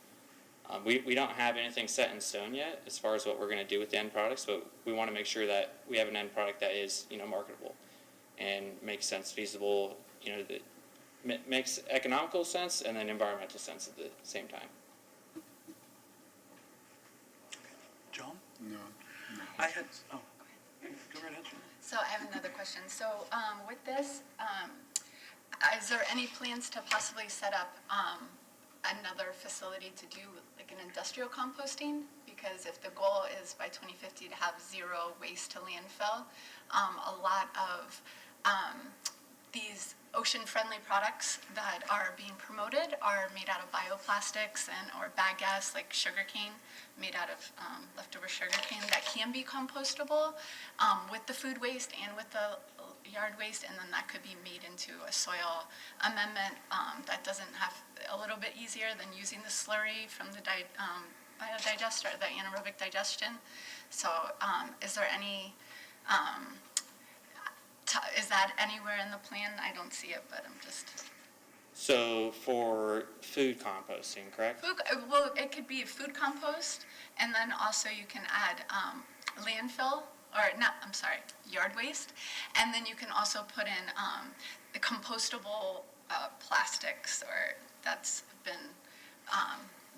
Speaker 10: we don't have anything set in stone yet as far as what we're going to do with the end products, but we want to make sure that we have an end product that is marketable and makes sense, feasible, that makes economical sense and then environmental sense at the same time.
Speaker 2: John?
Speaker 1: No.
Speaker 2: I had, oh, go right ahead, John.
Speaker 3: So I have another question. So with this, is there any plans to possibly set up another facility to do like an industrial composting? Because if the goal is by 2050 to have zero waste to landfill, a lot of these ocean-friendly products that are being promoted are made out of bioplastics or bagasse, like sugarcane, made out of leftover sugarcane that can be compostable with the food waste and with the yard waste, and then that could be made into a soil amendment that doesn't have a little bit easier than using the slurry from the biodigester, the anaerobic digestion. So is there any is that anywhere in the plan? I don't see it, but I'm just.
Speaker 10: So for food composting, correct?
Speaker 3: Well, it could be food compost, and then also you can add landfill, or not, I'm sorry, yard waste, and then you can also put in the compostable plastics, or that's been,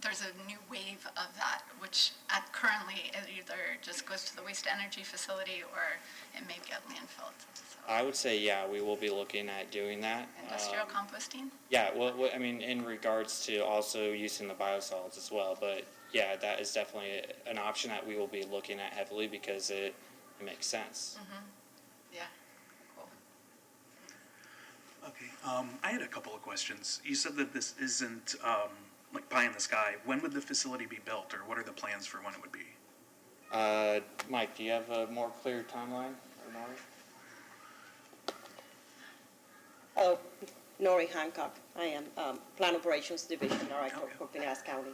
Speaker 3: there's a new wave of that, which currently it either just goes to the waste energy facility or it may get landfilled. So,
Speaker 10: I would say, yeah, we will be looking at doing that.
Speaker 3: industrial composting?
Speaker 10: Yeah, well, I mean, in regards to also using the biosolids as well, but yeah, that is definitely an option that we will be looking at heavily because it makes sense.
Speaker 3: Mm-hmm. Yeah, cool.
Speaker 2: Okay, I had a couple of questions. You said that this isn't like pie in the sky. When would the facility be built, or what are the plans for when it would be?
Speaker 10: Mike, do you have a more clear timeline, or Nori?
Speaker 12: Nori Hancock. I am Plan Operations Division Director
Speaker 2: Okay.
Speaker 12: for Pinellas County.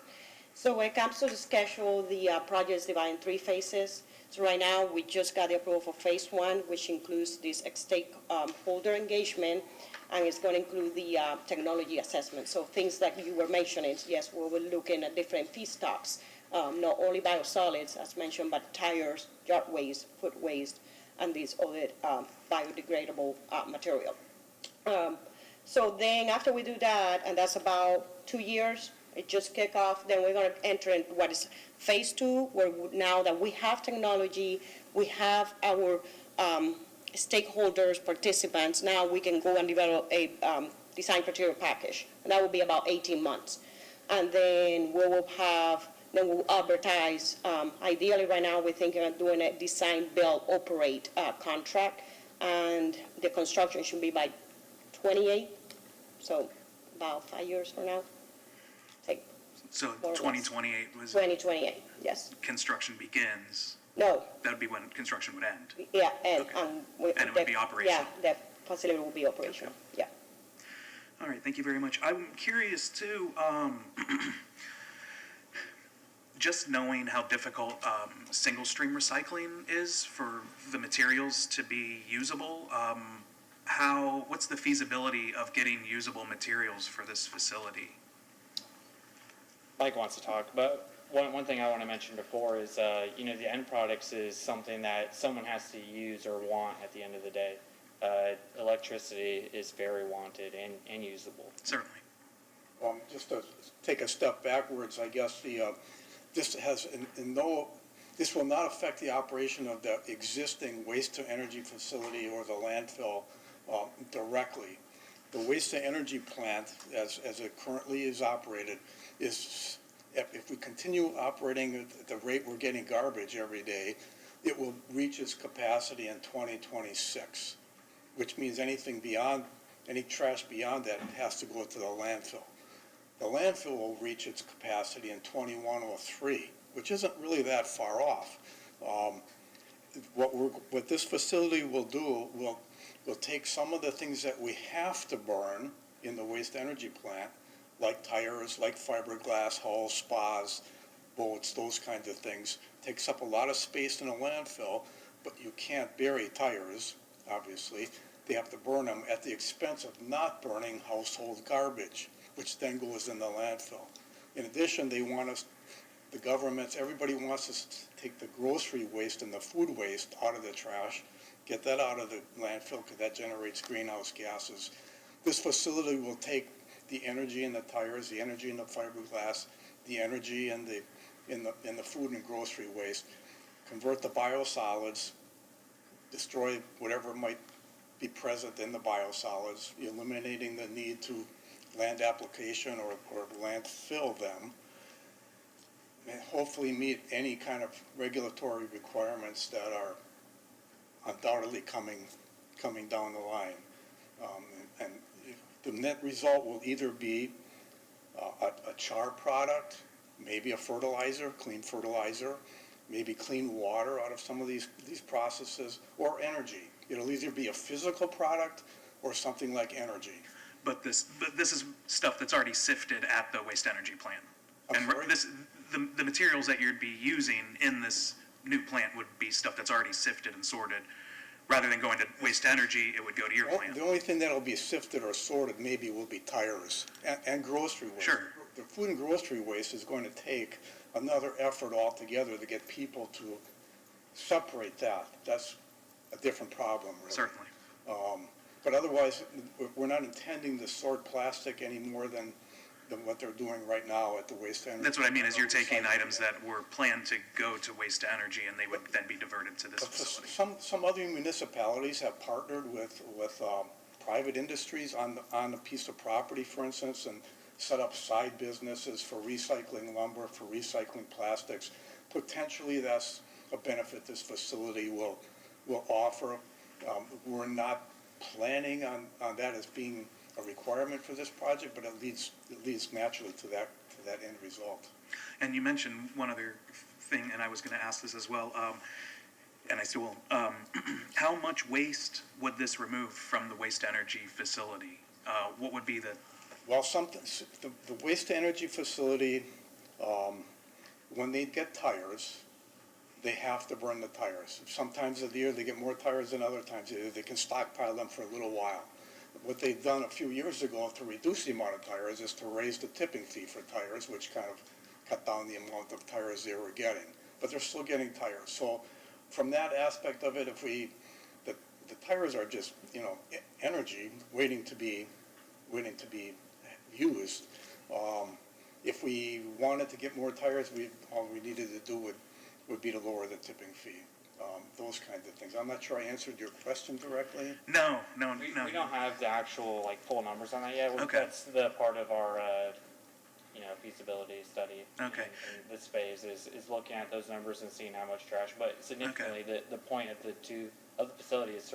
Speaker 12: So when it comes to the schedule, the project is divided in 3 phases. So right now, we just got the approval for phase 1, which includes this stakeholder engagement, and it's going to include the technology assessment. So things that you were mentioning, yes, we will look at different feedstocks, not only biosolids, as mentioned, but tires, yard waste, food waste, and these other biodegradable material. So then after we do that, and that's about 2 years, it just kick off, then we're going to enter in what is phase 2, where now that we have technology, we have our stakeholders, participants, now we can go and develop a design criteria package, and that will be about 18 months. And then we'll advertise, ideally right now we're thinking of doing a design, build, operate contract, and the construction should be by 28, so about 5 years from now.
Speaker 2: So
Speaker 12: More or less.
Speaker 2: 2028 was
Speaker 12: 2028, yes.
Speaker 2: construction begins.
Speaker 12: No,
Speaker 2: That would be when construction would end.
Speaker 12: yeah, and.
Speaker 2: Okay.
Speaker 12: And
Speaker 2: it would be operational.
Speaker 12: Yeah, the facility will be operational, yeah.
Speaker 2: All right, thank you very much. I'm curious too, just knowing how difficult single stream recycling is for the materials to be usable, what's the feasibility of getting usable materials for this facility?
Speaker 10: Mike wants to talk, but one thing I want to mention before is, the end products is something that someone has to use or want at the end of the day. Electricity is very wanted and usable.
Speaker 2: Certainly.
Speaker 11: Just to take a step backwards, I guess this will not affect the operation of the existing waste-to-energy facility or the landfill directly. The waste-to-energy plant, as it currently is operated, is, if we continue operating at the rate we're getting garbage every day, it will reach its capacity in 2026, which means any trash beyond that has to go to the landfill. The landfill will reach its capacity in 2103, which isn't really that far off. What this facility will do, we'll take some of the things that we have to burn in the waste energy plant, like tires, like fiberglass hulls, spas, boats, those kinds of things. Takes up a lot of space in a landfill, but you can't bury tires, obviously. They have to burn them at the expense of not burning household garbage, which then goes in the landfill. In addition, everybody wants us to take the grocery waste and the food waste out of the trash, get that out of the landfill because that generates greenhouse gases. this facility will take the energy in the tires, the energy in the fiberglass, the energy in the food and grocery waste, convert the biosolids, destroy whatever might be present in the biosolids, eliminating the need to land application or landfill them, and hopefully meet any kind of regulatory requirements that are undoubtedly coming down the line. And the net result will either be a char product, maybe a fertilizer, clean fertilizer, maybe clean water out of some of these processes, or energy. It'll either be a physical product or something like energy.
Speaker 2: But this is stuff that's already sifted at the waste energy plant.
Speaker 11: I'm
Speaker 2: And
Speaker 11: sorry?
Speaker 2: the materials that you'd be using in this new plant would be stuff that's already sifted and sorted. Rather than going to waste energy, it would go to your plant.
Speaker 11: The only thing that'll be sifted or sorted maybe will be tires and grocery waste.
Speaker 2: Sure.
Speaker 11: The food and grocery waste is going to take another effort altogether to get people to separate that. That's a different problem, really.
Speaker 2: Certainly.
Speaker 11: But otherwise, we're not intending to sort plastic any more than what they're doing right now at the waste energy.
Speaker 2: That's what I mean, is you're taking items that were planned to go to waste to energy and they would then be diverted to this facility.
Speaker 11: Some other municipalities have partnered with private industries on a piece of property, for instance, and set up side businesses for recycling lumber, for recycling plastics. Potentially, that's a benefit this facility will offer. We're not planning on that as being a requirement for this project, but it leads naturally to that end result.
Speaker 2: And you mentioned one other thing, and I was going to ask this as well, and I still will. How much waste would this remove from the waste energy facility? What would be the...
Speaker 11: Well, the waste energy facility, when they get tires, they have to burn the tires. Sometimes of the year they get more tires than other times. They can stockpile them for a little while. What they've done a few years ago to reduce the amount of tires is to raise the tipping fee for tires, which kind of cut down the amount of tires they were getting. But they're still getting tires. So from that aspect of it, the tires are just, energy waiting to be used. If we wanted to get more tires, all we needed to do would be to lower the tipping fee. Those kinds of things. I'm not sure I answered your question directly.
Speaker 2: No.
Speaker 10: We don't have the actual full numbers on that yet.
Speaker 2: Okay.
Speaker 10: That's the part of our feasibility study.
Speaker 2: Okay.
Speaker 10: And this phase is looking at those numbers and seeing how much trash. But significantly, the point of the facility is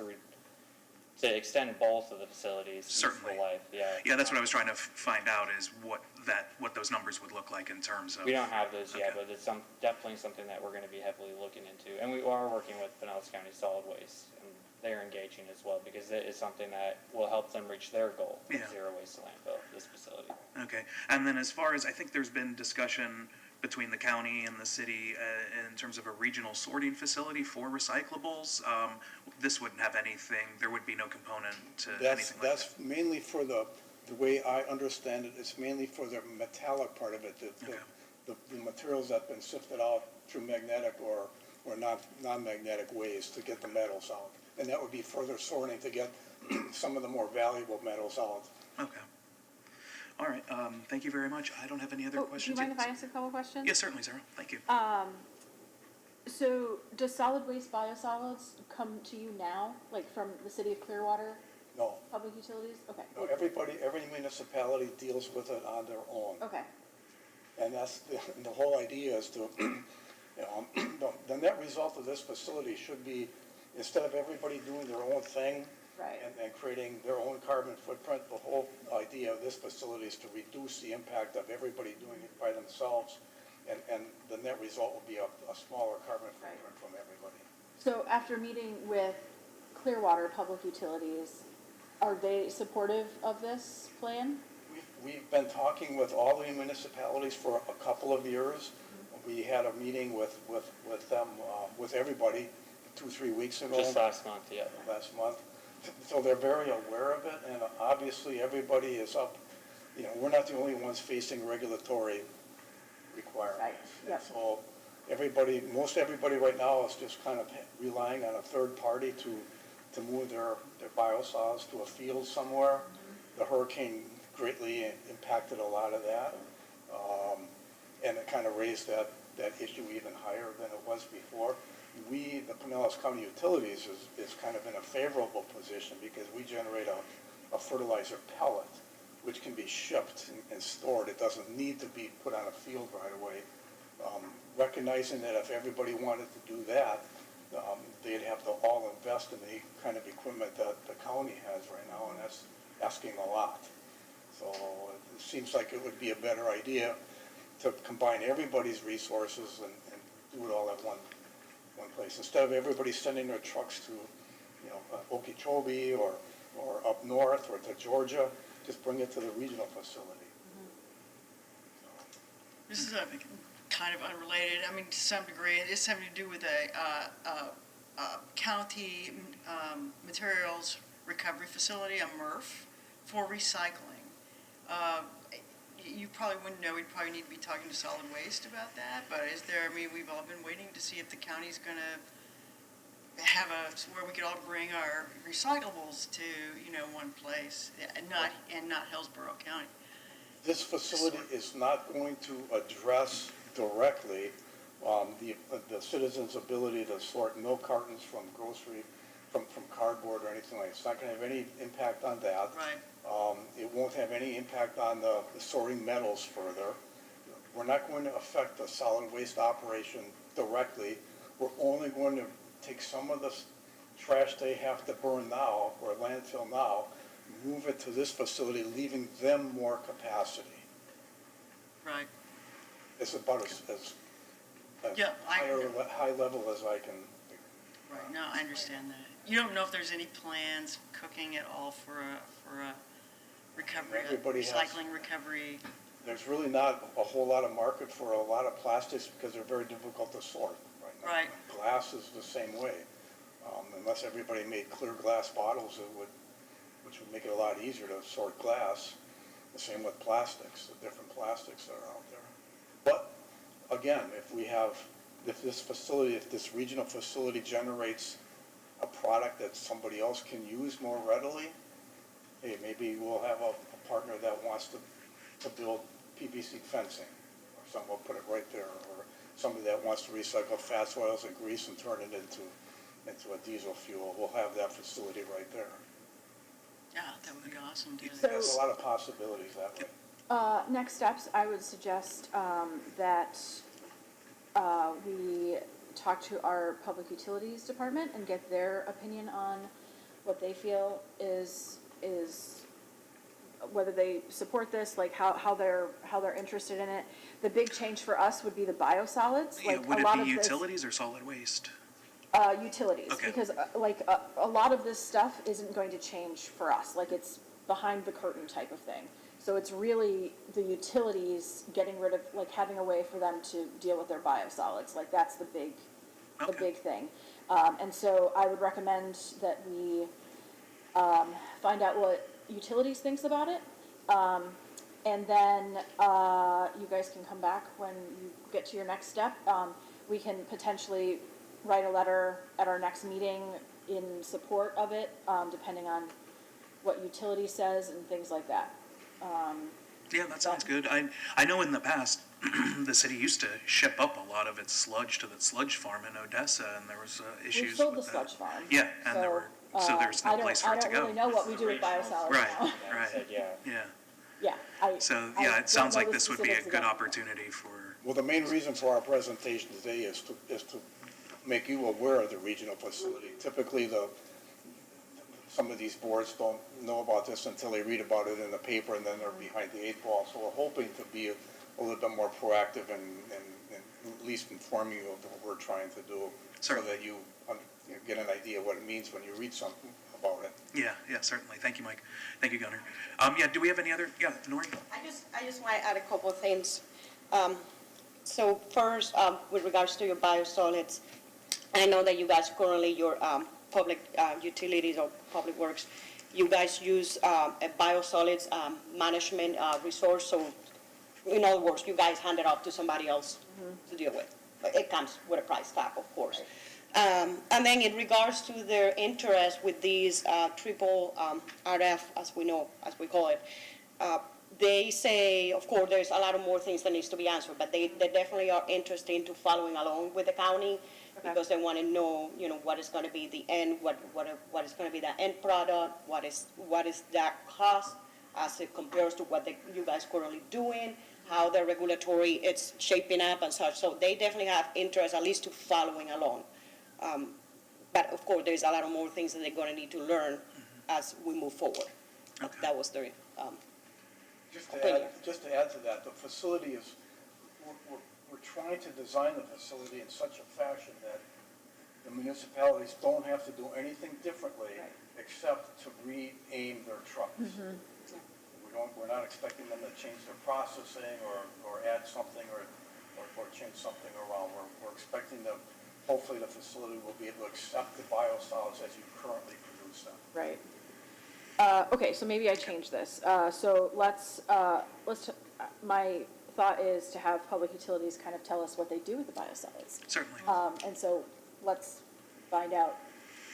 Speaker 10: to extend both of the facilities'
Speaker 2: Certainly.
Speaker 10: useful life.
Speaker 2: Yeah, that's what I was trying to find out, is what those numbers would look like in terms of...
Speaker 10: We don't have those yet,
Speaker 2: Okay.
Speaker 10: but it's definitely something that we're going to be heavily looking into. And we are working with Pinellas County Solid Waste, and they're engaging as well, because it is something that will help them reach their goal of
Speaker 2: Yeah.
Speaker 10: zero waste to landfill, this facility.
Speaker 2: Okay, and then as far as, I think there's been discussion between the county and the city in terms of a regional sorting facility for recyclables. This wouldn't have anything, there would be no component to anything like that.
Speaker 11: That's mainly for the way I understand it, it's mainly for the metallic part of it, the materials that have been sifted out through magnetic or non-magnetic ways to get the metals out. And that would be further sorting to get some of the more valuable metals out.
Speaker 2: Okay. All right, thank you very much. I don't have any other
Speaker 7: Do you
Speaker 2: questions.
Speaker 7: mind if I ask a couple questions?
Speaker 2: Yes, certainly, Sarah. Thank you.
Speaker 7: So does solid waste biosolids come to you now, from the city of Clearwater
Speaker 11: No,
Speaker 7: Public Utilities? Okay.
Speaker 11: no, every municipality deals with it on their own.
Speaker 7: Okay.
Speaker 11: And that's the whole idea is to, the net result of this facility should be, instead of everybody doing their own thing,
Speaker 7: Right.
Speaker 11: and creating their own carbon footprint, the whole idea of this facility is to reduce the impact of everybody doing it by themselves, and the net result will be a smaller carbon footprint from everybody.
Speaker 7: So after meeting with Clearwater Public Utilities, are they supportive of this plan?
Speaker 11: We've been talking with all the municipalities for a couple of years. We had a meeting with them, with everybody 2-3 weeks ago.
Speaker 10: Just last month, yeah.
Speaker 11: Last month. So they're very aware of it, and obviously everybody is up, we're not the only ones facing regulatory requirements.
Speaker 7: Right, yep.
Speaker 11: And so most everybody right now is just kind of relying on a third party to move their biosolids to a field somewhere. the hurricane greatly impacted a lot of that. And it kind of raised that issue even higher than it was before. We, the Pinellas County Utilities, is kind of in a favorable position because we generate a fertilizer pellet, which can be shipped and stored. It doesn't need to be put on a field right away. Recognizing that if everybody wanted to do that, they'd have to all invest in the kind of equipment that the county has right now, and that's asking a lot. So it seems like it would be a better idea to combine everybody's resources and do it all at one place. Instead of everybody sending their trucks to, Okeechobee or up north or to Georgia, just bring it to the regional facility.
Speaker 4: This is kind of unrelated, I mean, to some degree, it is having to do with a county materials recovery facility, a MRF, for recycling. You probably wouldn't know, we'd probably need to be talking to solid waste about that, but is there, I mean, we've all been waiting to see if the county's gonna have where we could all bring our recyclables to, one place, and not Hillsborough County.
Speaker 11: This facility is not going to address directly the citizens' ability to sort milk cartons from cardboard or anything like that. It's not going to have any impact on that.
Speaker 4: Right.
Speaker 11: It won't have any impact on the sorting metals further. We're not going to affect the solid waste operation directly. We're only going to take some of the trash they have to burn now, or landfill now, move it to this facility, leaving them more capacity.
Speaker 4: Right.
Speaker 11: It's about as
Speaker 4: Yeah,
Speaker 11: high level as I can.
Speaker 4: Right, no, I understand that. You don't know if there's any plans cooking at all for a recovery, recycling recovery?
Speaker 11: There's really not a whole lot of market for a lot of plastics because they're very difficult to sort right now.
Speaker 4: Right.
Speaker 11: Glass is the same way. Unless everybody made clear glass bottles, which would make it a lot easier to sort glass. The same with plastics, the different plastics that are out there. But again, if this regional facility generates a product that somebody else can use more readily, hey, maybe we'll have a partner that wants to build PVC fencing, or something, we'll put it right there, or somebody that wants to recycle fats, oils, and grease and turn it into a diesel fuel, we'll have that facility right there.
Speaker 4: Yeah, that would be awesome.
Speaker 11: There's a lot of possibilities that way.
Speaker 7: Next steps, I would suggest that we talk to our Public Utilities Department and get their opinion on what they feel is whether they support this, like how they're interested in it. The big change for us would be the biosolids.
Speaker 2: Yeah,
Speaker 7: Like
Speaker 2: would
Speaker 7: a
Speaker 2: it
Speaker 7: lot
Speaker 2: be
Speaker 7: of this,
Speaker 2: utilities or solid waste?
Speaker 7: utilities,
Speaker 2: Okay.
Speaker 7: because a lot of this stuff isn't going to change for us. Like it's behind the curtain type of thing. So it's really the utilities getting rid of, like having a way for them to deal with their biosolids. Like that's the big thing. And so I would recommend that we find out what utilities thinks about it. And then you guys can come back when you get to your next step. We can potentially write a letter at our next meeting in support of it, depending on what utility says and things like that.
Speaker 2: Yeah, that sounds good. I know in the past, the city used to ship up a lot of its sludge to the sludge farm in Odessa, and there was issues
Speaker 7: We've
Speaker 2: with
Speaker 7: sold the
Speaker 2: that.
Speaker 7: sludge farm.
Speaker 2: Yeah, and so there's no place for it to
Speaker 7: I
Speaker 2: go.
Speaker 7: don't really know what we do with biosolids
Speaker 2: Right,
Speaker 7: now.
Speaker 2: right, yeah.
Speaker 7: Yeah.
Speaker 2: It sounds like this would be a good opportunity for.
Speaker 11: Well, the main reason for our presentation today is to make you aware of the regional facility. Typically, some of these boards don't know about this until they read about it in the paper, and then they're behind the eight ball. So we're hoping to be a little bit more proactive and at least inform you of what we're trying to do, so that you get an idea what it means when you read something about it.
Speaker 2: Yeah, certainly. Thank you, Mike. Thank you, Gunnar. Do we have any other? Yeah, Nori?
Speaker 12: I just want to add a couple of things. So first, with regards to your biosolids, I know that you guys currently, your public utilities or public works, you guys use a biosolids management resource. So in other words, you guys hand it off to somebody else to deal with. But it comes with a price tag, of course. And then in regards to their interest with these triple RF, as we know, as we call it, they say, of course, there's a lot of more things that needs to be answered, but they definitely are interested into following along with the county because they want to know, what is going to be the end, what is going to be the end product, what is that cost as it compares to what you guys currently doing, how the regulatory it's shaping up and such. So they definitely have interest, at least to following along. But of course, there's a lot of more things that they're going to need to learn as we move forward.
Speaker 2: Okay.
Speaker 12: That was their
Speaker 11: Just to add to that, the facility is, we're trying to design the facility in such a fashion that the municipalities don't have to do anything differently except to re-aim their trucks. We're not expecting them to change their processing or add something or change something around. We're expecting them, hopefully the facility will be able to accept the biosolids as you currently produce them.
Speaker 7: Right. Okay, so maybe I change this. So my thought is to have public utilities kind of tell us what they do with the biosolids.
Speaker 2: Certainly.
Speaker 7: And so let's find out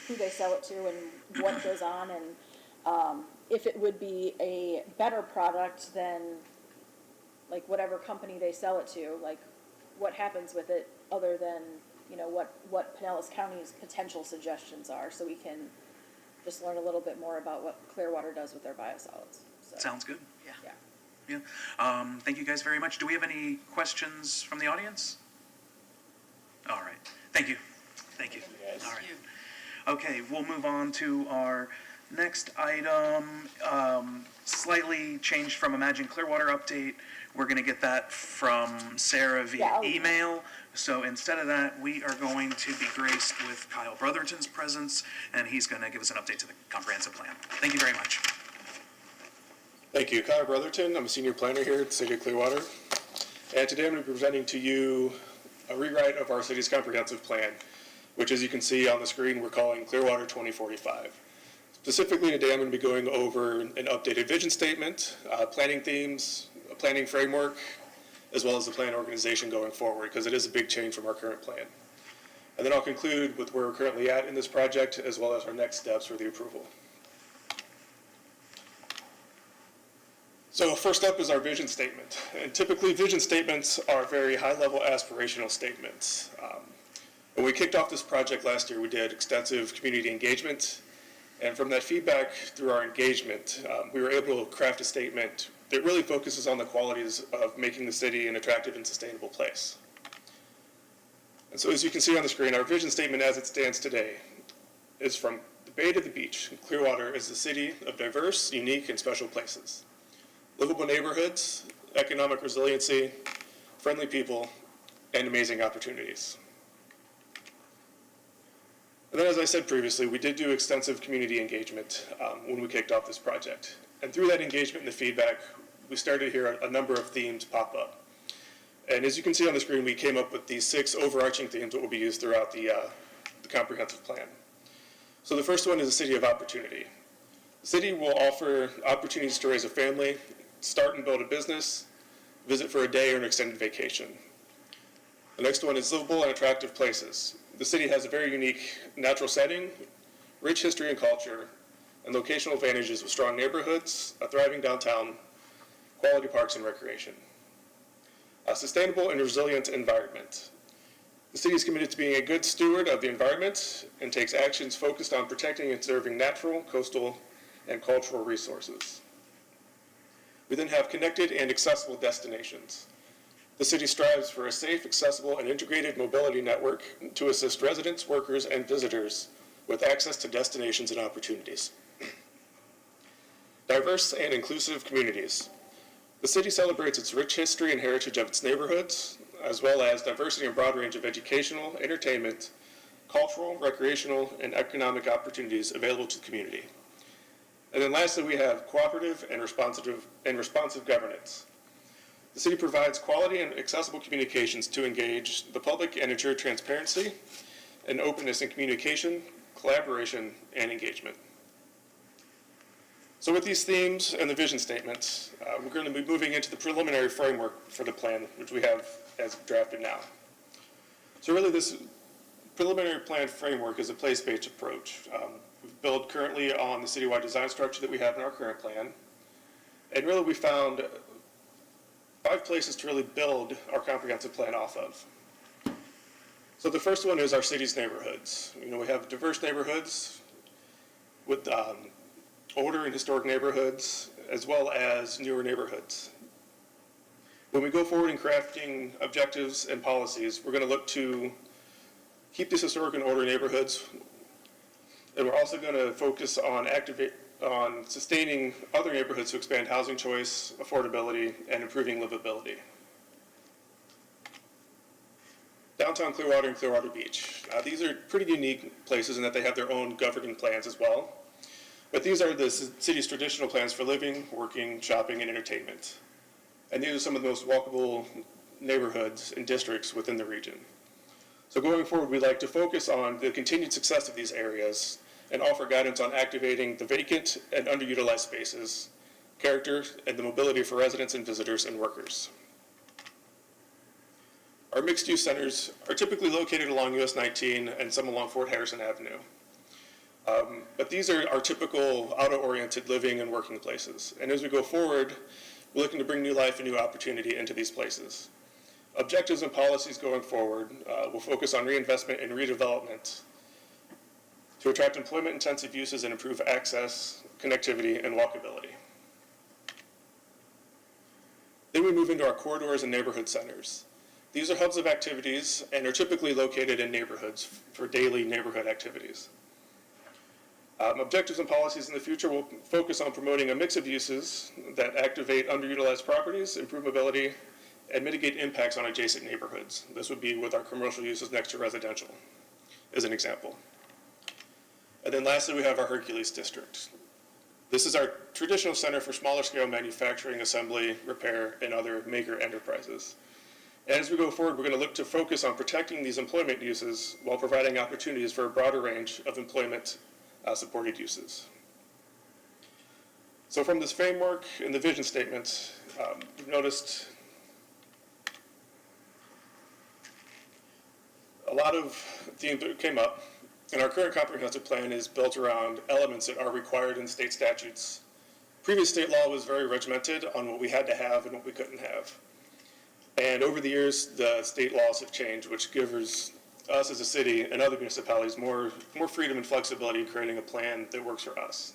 Speaker 7: who they sell it to and what goes on, and if it would be a better product than like whatever company they sell it to, like what happens with it other than, what Pinellas County's potential suggestions are, so we can just learn a little bit more about what Clearwater does with their biosolids. So,
Speaker 2: Sounds good.
Speaker 7: yeah.
Speaker 2: Yeah. Thank you guys very much. Do we have any questions from the audience? All right. Thank you. Thank you. All right. Okay, we'll move on to our next item. Slightly changed from Imagine Clearwater update. We're going to get that from Sarah via email. So instead of that, we are going to be graced with Kyle Brotherton's presence, and he's going to give us an update to the comprehensive plan. Thank you very much.
Speaker 13: Thank you. Kyle Brotherton. I'm a senior planner here at the City of Clearwater. And today I'm going to be presenting to you a rewrite of our city's comprehensive plan, which, as you can see on the screen, we're calling Clearwater 2045. Specifically today, I'm going to be going over an updated vision statement, planning themes, a planning framework, as well as the plan organization going forward, because it is a big change from our current plan. And then I'll conclude with where we're currently at in this project, as well as our next steps for the approval. So first up is our vision statement. And typically vision statements are very high-level aspirational statements. When we kicked off this project last year, we did extensive community engagement. And from that feedback through our engagement, we were able to craft a statement that really focuses on the qualities of making the city an attractive and sustainable place. And so as you can see on the screen, our vision statement as it stands today is from the bay to the beach. Clearwater is a city of diverse, unique, and special places. Livable neighborhoods, economic resiliency, friendly people, and amazing opportunities. And then, as I said previously, we did do extensive community engagement when we kicked off this project. And through that engagement and the feedback, we started to hear a number of themes pop up. And as you can see on the screen, we came up with these 6 overarching themes that will be used throughout the comprehensive plan. So the first one is a city of opportunity. The city will offer opportunities to raise a family, start and build a business, visit for a day or an extended vacation. The next one is livable and attractive places. The city has a very unique natural setting, rich history and culture, and locational advantages with strong neighborhoods, a thriving downtown, quality parks and recreation. A sustainable and resilient environment. The city is committed to being a good steward of the environment and takes actions focused on protecting and serving natural, coastal, and cultural resources. We then have connected and accessible destinations. The city strives for a safe, accessible, and integrated mobility network to assist residents, workers, and visitors with access to destinations and opportunities. Diverse and inclusive communities. The city celebrates its rich history and heritage of its neighborhoods, as well as diversity and broad range of educational, entertainment, cultural, recreational, and economic opportunities available to the community. And then lastly, we have cooperative and responsive governance. The city provides quality and accessible communications to engage the public and ensure transparency and openness in communication, collaboration, and engagement. So with these themes and the vision statements, we're going to be moving into the preliminary framework for the plan, which we have as drafted now. So really this preliminary plan framework is a place-based approach. We've built currently on the citywide design structure that we have in our current plan. And really we found 5 places to really build our comprehensive plan off of. So the first one is our city's neighborhoods. You know, we have diverse neighborhoods with older and historic neighborhoods, as well as newer neighborhoods. When we go forward in crafting objectives and policies, we're going to look to keep these historic and older neighborhoods, and we're also going to focus on sustaining other neighborhoods to expand housing choice, affordability, and improving livability. Downtown Clearwater and Clearwater Beach. These are pretty unique places in that they have their own governing plans as well. But these are the city's traditional plans for living, working, shopping, and entertainment. And these are some of the most walkable neighborhoods and districts within the region. So going forward, we'd like to focus on the continued success of these areas and offer guidance on activating the vacant and underutilized spaces, character, and the mobility for residents and visitors and workers. Our mixed-use centers are typically located along US 19 and some along Fort Harrison Avenue. But these are our typical auto-oriented living and working places. And as we go forward, we're looking to bring new life and new opportunity into these places. Objectives and policies going forward will focus on reinvestment and redevelopment to attract employment-intensive uses and improve access, connectivity, and walkability. Then we move into our corridors and neighborhood centers. These are hubs of activities and are typically located in neighborhoods for daily neighborhood activities. Objectives and policies in the future will focus on promoting a mix of uses that activate underutilized properties, improve mobility, and mitigate impacts on adjacent neighborhoods. This would be with our commercial uses next to residential, as an example. And then lastly, we have our Hercules District. This is our traditional center for smaller scale manufacturing, assembly, repair, and other maker enterprises. And as we go forward, we're going to look to focus on protecting these employment uses while providing opportunities for a broader range of employment supported uses. So from this framework and the vision statement, we've noticed a lot of themes that came up, and our current comprehensive plan is built around elements that are required in state statutes. Previous state law was very regimented on what we had to have and what we couldn't have. And over the years, the state laws have changed, which gives us as a city and other municipalities more freedom and flexibility in creating a plan that works for us.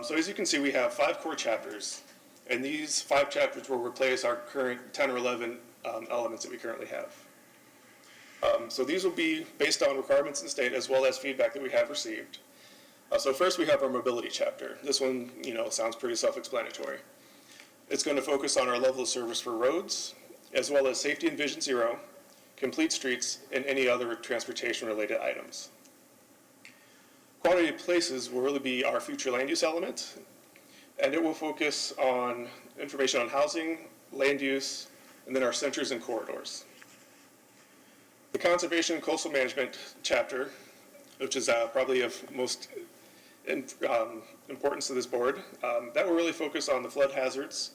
Speaker 13: So as you can see, we have 5 core chapters, and these 5 chapters will replace our current 10 or 11 elements that we currently have. So these will be based on requirements in the state as well as feedback that we have received. So first we have our mobility chapter. This one, sounds pretty self-explanatory. It's going to focus on our level of service for roads, as well as safety and vision zero, complete streets, and any other transportation-related items. Quality of places will really be our future land use element, and it will focus on information on housing, land use, and then our centers and corridors. The conservation and coastal management chapter, which is probably of most importance to this board, that will really focus on the flood hazards,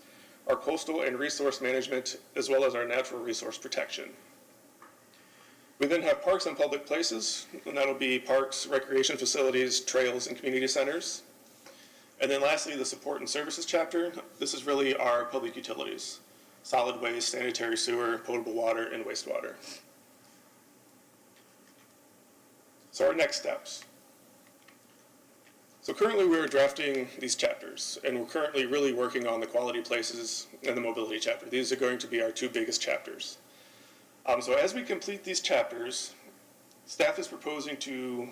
Speaker 13: our coastal and resource management, as well as our natural resource protection. We then have parks and public places, and that'll be parks, recreation facilities, trails, and community centers. And then lastly, the support and services chapter. This is really our public utilities: solid waste, sanitary sewer, potable water, and wastewater. So our next steps. So currently we're drafting these chapters, and we're currently really working on the quality places and the mobility chapter. These are going to be our 2 biggest chapters. So as we complete these chapters, staff is proposing to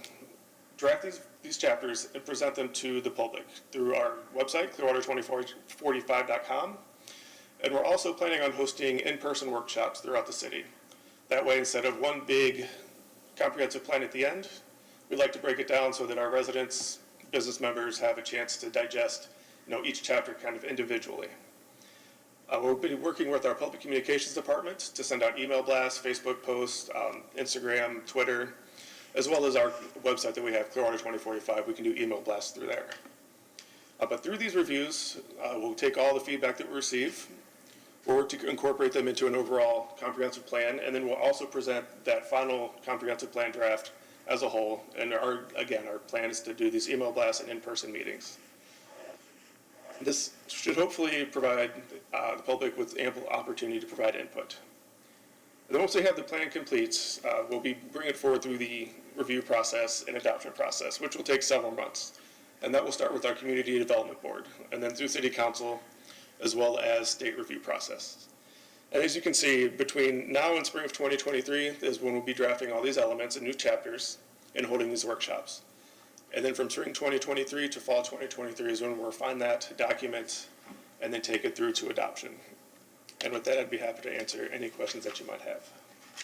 Speaker 13: draft these chapters and present them to the public through our website, clearwater2045.com. And we're also planning on hosting in-person workshops throughout the city. That way, instead of one big comprehensive plan at the end, we'd like to break it down so that our residents, business members have a chance to digest each chapter kind of individually. We'll be working with our public communications department to send out email blasts, Facebook posts, Instagram, Twitter, as well as our website that we have, Clearwater 2045. We can do email blasts through there. But through these reviews, we'll take all the feedback that we receive. We'll work to incorporate them into an overall comprehensive plan, and then we'll also present that final comprehensive plan draft as a whole. And our plan is to do these email blasts and in-person meetings. This should hopefully provide the public with ample opportunity to provide input. And then once we have the plan complete, we'll be bringing it forward through the review process and adoption process, which will take several months. And that will start with our Community Development Board, and then through City Council, as well as state review process. And as you can see, between now and spring of 2023 is when we'll be drafting all these elements and new chapters and holding these workshops. And then from spring 2023 to fall 2023 is when we'll refine that document and then take it through to adoption. And with that, I'd be happy to answer any questions that you might have.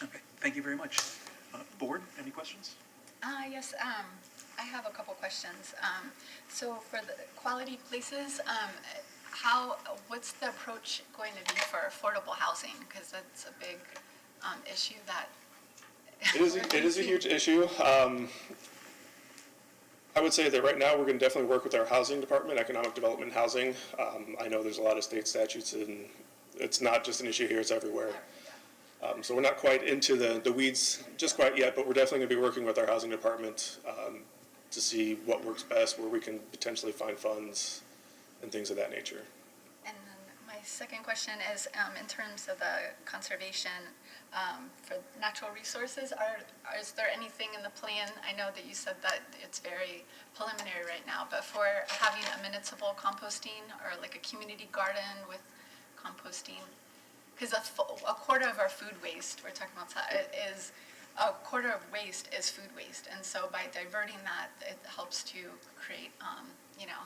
Speaker 2: Okay, thank you very much. Board, any questions?
Speaker 3: Yes, I have a couple questions. So for the quality places, what's the approach going to be for affordable housing? Because that's a big issue that.
Speaker 13: It is a huge issue. I would say that right now we're going to definitely work with our housing department, economic development and housing. I know there's a lot of state statutes, and it's not just an issue here, it's everywhere. So we're not quite into the weeds just quite yet, but we're definitely going to be working with our housing department to see what works best, where we can potentially find funds and things of that nature.
Speaker 3: And then my second question is, in terms of the conservation for natural resources, is there anything in the plan? I know that you said that it's very preliminary right now, but for having a municipal composting or like a community garden with composting, because a quarter of our food waste, we're talking about that, is a quarter of waste is food waste, and so by diverting that, it helps to create,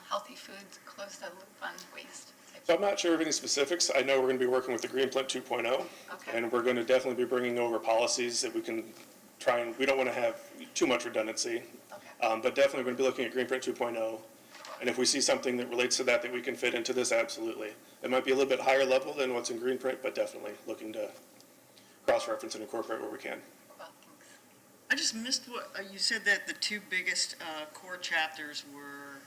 Speaker 3: healthy foods, close the loop on waste.
Speaker 13: So I'm not sure of any specifics. I know we're going to be working with the Green Print 2.0,
Speaker 3: Okay.
Speaker 13: and we're going to definitely be bringing over policies that we can try and, we don't want to have too much redundancy,
Speaker 3: Okay.
Speaker 13: but definitely we're going to be looking at Green Print 2.0. And if we see something that relates to that we can fit into this, absolutely. It might be a little bit higher level than what's in Green Print, but definitely looking to cross-reference and incorporate where we can.
Speaker 3: Well, thanks.
Speaker 4: I just missed what, you said that the two biggest core chapters were,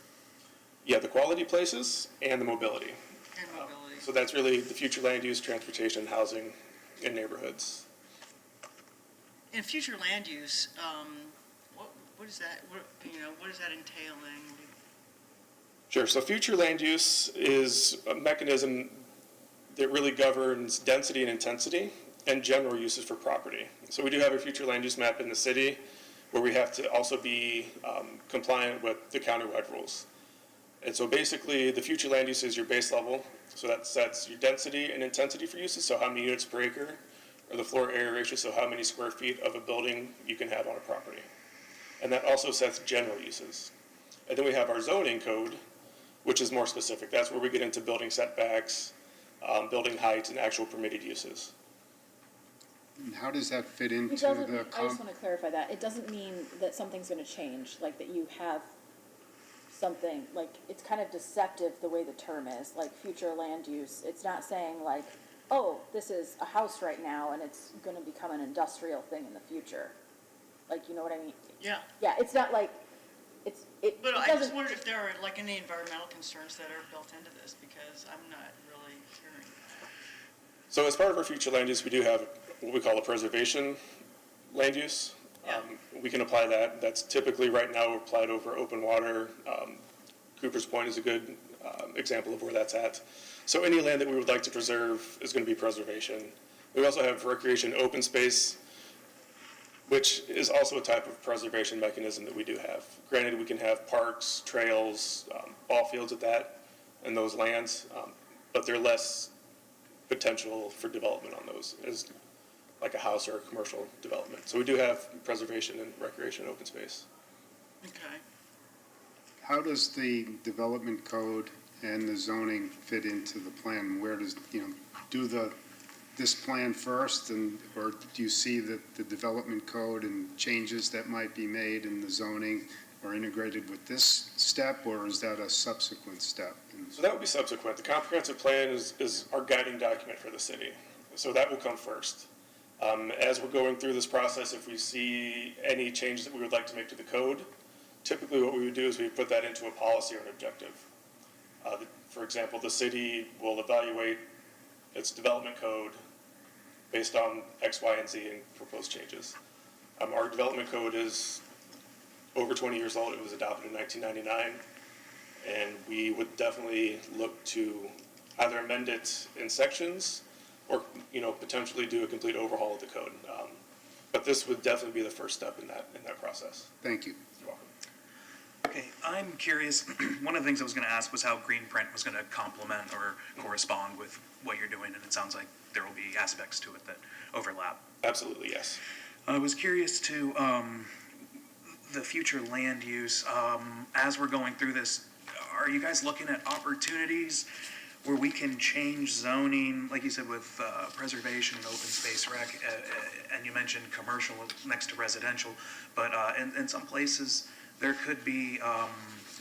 Speaker 13: Yeah, the quality places and the mobility.
Speaker 4: and mobility.
Speaker 13: So that's really the future land use, transportation, housing, and neighborhoods.
Speaker 4: In future land use, what is that, what is that entailing?
Speaker 13: Sure, so future land use is a mechanism that really governs density and intensity and general uses for property. So we do have a future land use map in the city where we have to also be compliant with the countywide rules. And so basically the future land use is your base level. So that sets your density and intensity for uses, so how many units per acre, or the floor area ratio, so how many square feet of a building you can have on a property. And that also sets general uses. And then we have our zoning code, which is more specific. That's where we get into building setbacks, building heights, and actual permitted uses.
Speaker 1: And how does that fit into
Speaker 7: It doesn't,
Speaker 1: the?
Speaker 7: I just want to clarify that. It doesn't mean that something's going to change, like that you have something, like, it's kind of deceptive the way the term is, like future land use. It's not saying like, oh, this is a house right now and it's going to become an industrial thing in the future. Like, you know what I mean?
Speaker 4: Yeah.
Speaker 7: Yeah, it's not like,
Speaker 4: But
Speaker 7: it
Speaker 4: I just
Speaker 7: doesn't-
Speaker 4: wondered if there are like any environmental concerns that are built into this, because I'm not really hearing that.
Speaker 13: So as part of our future land use, we do have what we call a preservation land use.
Speaker 4: Yeah.
Speaker 13: We can apply that. That's typically right now applied over open water. Cooper's Point is a good example of where that's at. So any land that we would like to preserve is going to be preservation. We also have recreation open space, which is also a type of preservation mechanism that we do have. Granted, we can have parks, trails, ball fields at that, and those lands, but they're less potential for development on those as like a house or a commercial development. So we do have preservation and recreation open space.
Speaker 4: Okay.
Speaker 1: How does the development code and the zoning fit into the plan? Where does, do this plan first, or do you see that the development code and changes that might be made in the zoning are integrated with this step, or is that a subsequent step?
Speaker 13: So that would be subsequent. The comprehensive plan is our guiding document for the city. So that will come first. As we're going through this process, if we see any changes that we would like to make to the code, typically what we would do is we put that into a policy or an objective. For example, the city will evaluate It's development code based on X, Y, and Z and proposed changes. Our development code is over 20 years old. It was adopted in 1999. And we would definitely look to either amend it in sections or, potentially do a complete overhaul of the code. But this would definitely be the first step in that process.
Speaker 1: Thank you.
Speaker 13: You're welcome.
Speaker 2: Okay, I'm curious, one of the things I was going to ask was how Green Print was going to complement or correspond with what you're doing, and it sounds like there will be aspects to it that overlap.
Speaker 13: Absolutely, yes.
Speaker 2: I was curious to the future land use. As we're going through this, are you guys looking at opportunities where we can change zoning, like you said, with preservation and open space rec, and you mentioned commercial next to residential, but in some places, there could be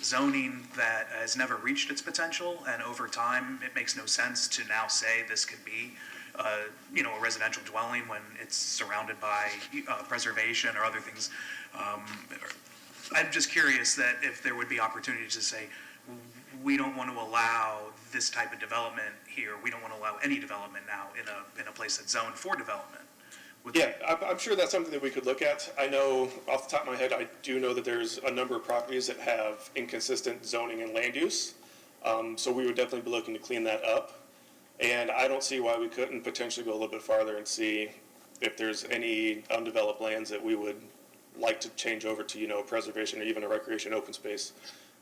Speaker 2: zoning that has never reached its potential, and over time, it makes no sense to now say this could be a residential dwelling when it's surrounded by preservation or other things. I'm just curious that if there would be opportunities to say, we don't want to allow this type of development here. We don't want to allow any development now in a place that's zoned for development.
Speaker 13: Yeah, I'm sure that's something that we could look at. I know, off the top of my head, I do know that there's a number of properties that have inconsistent zoning and land use. So we would definitely be looking to clean that up. And I don't see why we couldn't potentially go a little bit farther and see if there's any undeveloped lands that we would like to change over to, preservation or even a recreation open space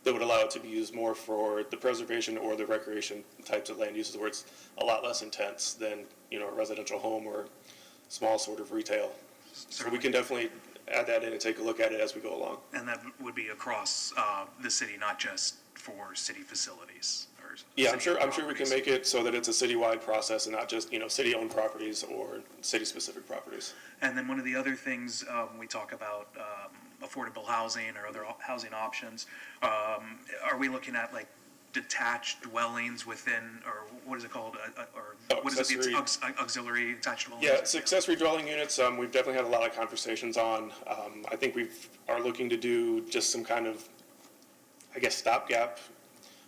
Speaker 13: that would allow it to be used more for the preservation or the recreation types of land uses where it's a lot less intense than, a residential home or small sort of retail. So we can definitely add that in and take a look at it as we go along.
Speaker 2: And that would be across the city, not just for city facilities. Or
Speaker 13: Yeah, I'm sure we can make it so that it's a citywide process and not just, city-owned properties or city-specific properties.
Speaker 2: And then one of the other things, we talk about affordable housing or other housing options. Are we looking at like detached dwellings within, or what is it called? What is it? It's auxiliary attached dwellings?
Speaker 13: Yeah, it's accessory dwelling units. We've definitely had a lot of conversations on. I think we are looking to do just some kind of, stopgap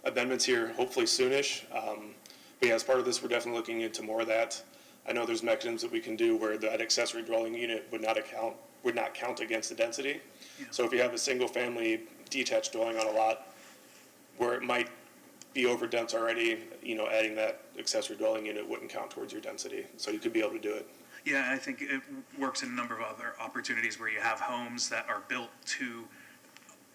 Speaker 13: amendments here, hopefully soonish. But yeah, as part of this, we're definitely looking into more of that. I know there's mechanisms that we can do where that accessory dwelling unit would not count against the density. Yeah. So if you have a single family detached dwelling on a lot where it might be over dense already, adding that accessory dwelling unit wouldn't count towards your density. So you could be able to do it.
Speaker 2: Yeah, I think it works in a number of other opportunities where you have homes that are built to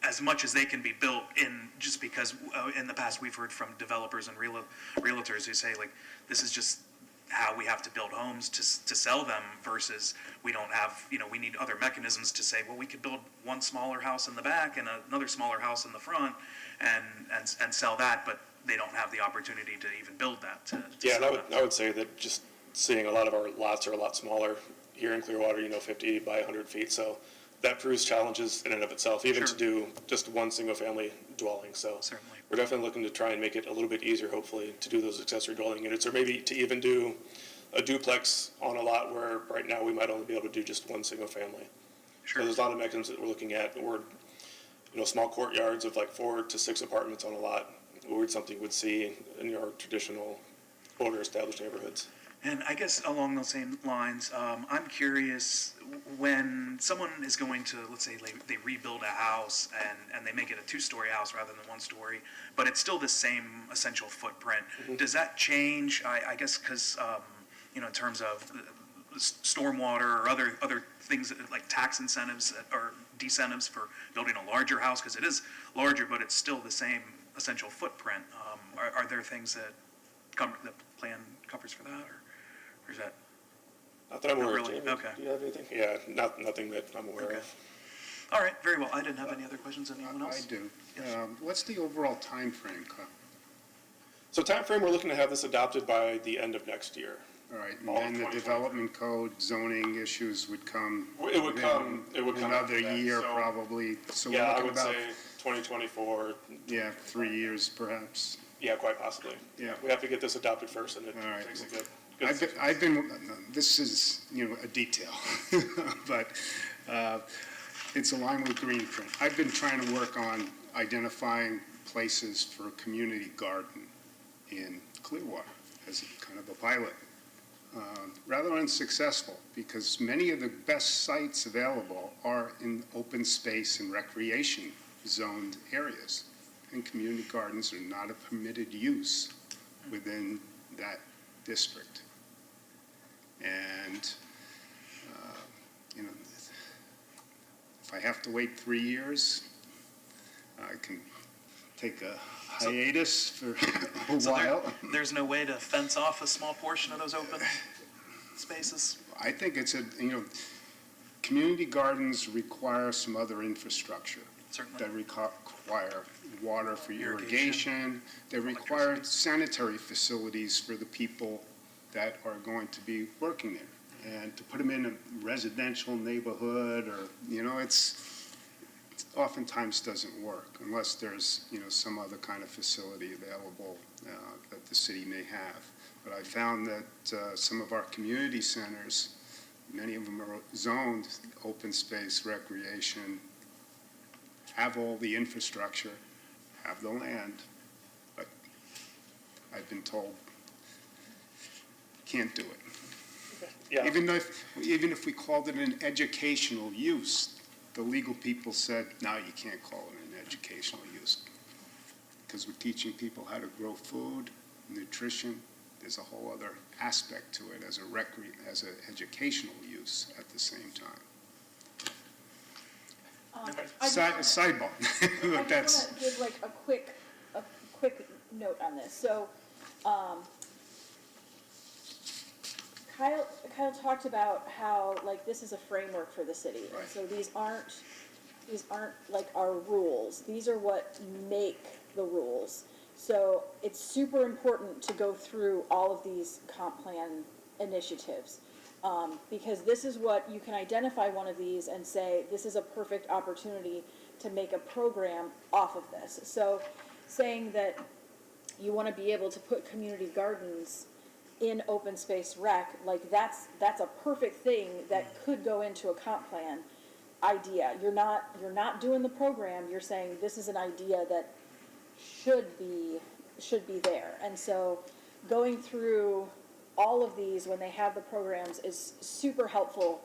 Speaker 2: as much as they can be built in, just because in the past we've heard from developers and realtors who say, like, this is just how we have to build homes to sell them versus we don't have, we need other mechanisms to say, well, we could build one smaller house in the back and another smaller house in the front and sell that, but they don't have the opportunity to even build that.
Speaker 13: Yeah, and I would say that just seeing a lot of our lots are a lot smaller here in Clearwater, 50 by 100 feet. So that proves challenges in and of itself, even to do just one single family dwelling. So
Speaker 2: certainly,
Speaker 13: we're definitely looking to try and make it a little bit easier, hopefully, to do those accessory dwelling units, or maybe to even do a duplex on a lot where right now we might only be able to do just one single family.
Speaker 2: Sure.
Speaker 13: So there's a lot of mechanisms that we're looking at, or small courtyards of like 4 to 6 apartments on a lot, or something you would see in your traditional older established neighborhoods.
Speaker 2: And I guess along those same lines, I'm curious, when someone is going to, let's say they rebuild a house and they make it a 2-story house rather than 1-story, but it's still the same essential footprint. Mm-hmm. Does that change, I guess, because, in terms of stormwater or other things like tax incentives or decentives for building a larger house, because it is larger, but it's still the same essential footprint. Are there things that the plan covers for that, or is that?
Speaker 13: Not that I'm aware of.
Speaker 2: Really? Okay.
Speaker 13: Do you have anything? Yeah, nothing that I'm aware of.
Speaker 2: All right, very well. I didn't have any other questions. Anyone else?
Speaker 1: I do.
Speaker 2: Yes.
Speaker 1: What's the overall time frame?
Speaker 13: So time frame, we're looking to have this adopted by the end of next year.
Speaker 1: All right, and then the development code zoning issues would come.
Speaker 13: It would come
Speaker 1: another year, so, probably. So
Speaker 13: yeah,
Speaker 1: we're
Speaker 13: I would
Speaker 1: about,
Speaker 13: say 2024.
Speaker 1: Yeah, 3 years perhaps.
Speaker 13: Yeah, quite possibly.
Speaker 1: Yeah,
Speaker 13: we have to get this adopted first, and it takes a good.
Speaker 1: I've been. This is a detail, but it's aligned with Green Print. I've been trying to work on identifying places for a community garden in Clearwater. as a kind of a pilot. Rather unsuccessful, because many of the best sites available are in open space and recreation zoned areas. And community gardens are not a permitted use within that district. And, you know, if I have to wait 3 years, I can take a hiatus for a while.
Speaker 2: There's no way to fence off a small portion of those open spaces?
Speaker 1: I think it's community gardens require some other infrastructure.
Speaker 2: Certainly.
Speaker 1: That require water for
Speaker 2: Irrigation,
Speaker 1: irrigation. They require sanitary facilities for the people that are going to be working there. And to put them in a residential neighborhood or, it's oftentimes doesn't work unless there's, some other kind of facility available that the city may have. But I found that some of our community centers, many of them are zoned open space recreation, have all the infrastructure, have the land, but I've been told can't do it.
Speaker 13: Yeah.
Speaker 1: Even if we called it an educational use, the legal people said, no, you can't call it an educational use because we're teaching people how to grow food, nutrition. There's a whole other aspect to it as an educational use at the same time. Sidebar.
Speaker 7: I just want to give like a quick note on this. So, Kyle talked about how like this is a framework for the city, and so these aren't like our rules. These are what make the rules. So it's super important to go through all of these comp plan initiatives. Because this is what you can identify one of these and say, this is a perfect opportunity to make a program off of this. So saying that you want to be able to put community gardens in open space rec, like that's a perfect thing that could go into a comp plan idea. You're not doing the program, you're saying this is an idea that should be there. And so going through all of these when they have the programs is super helpful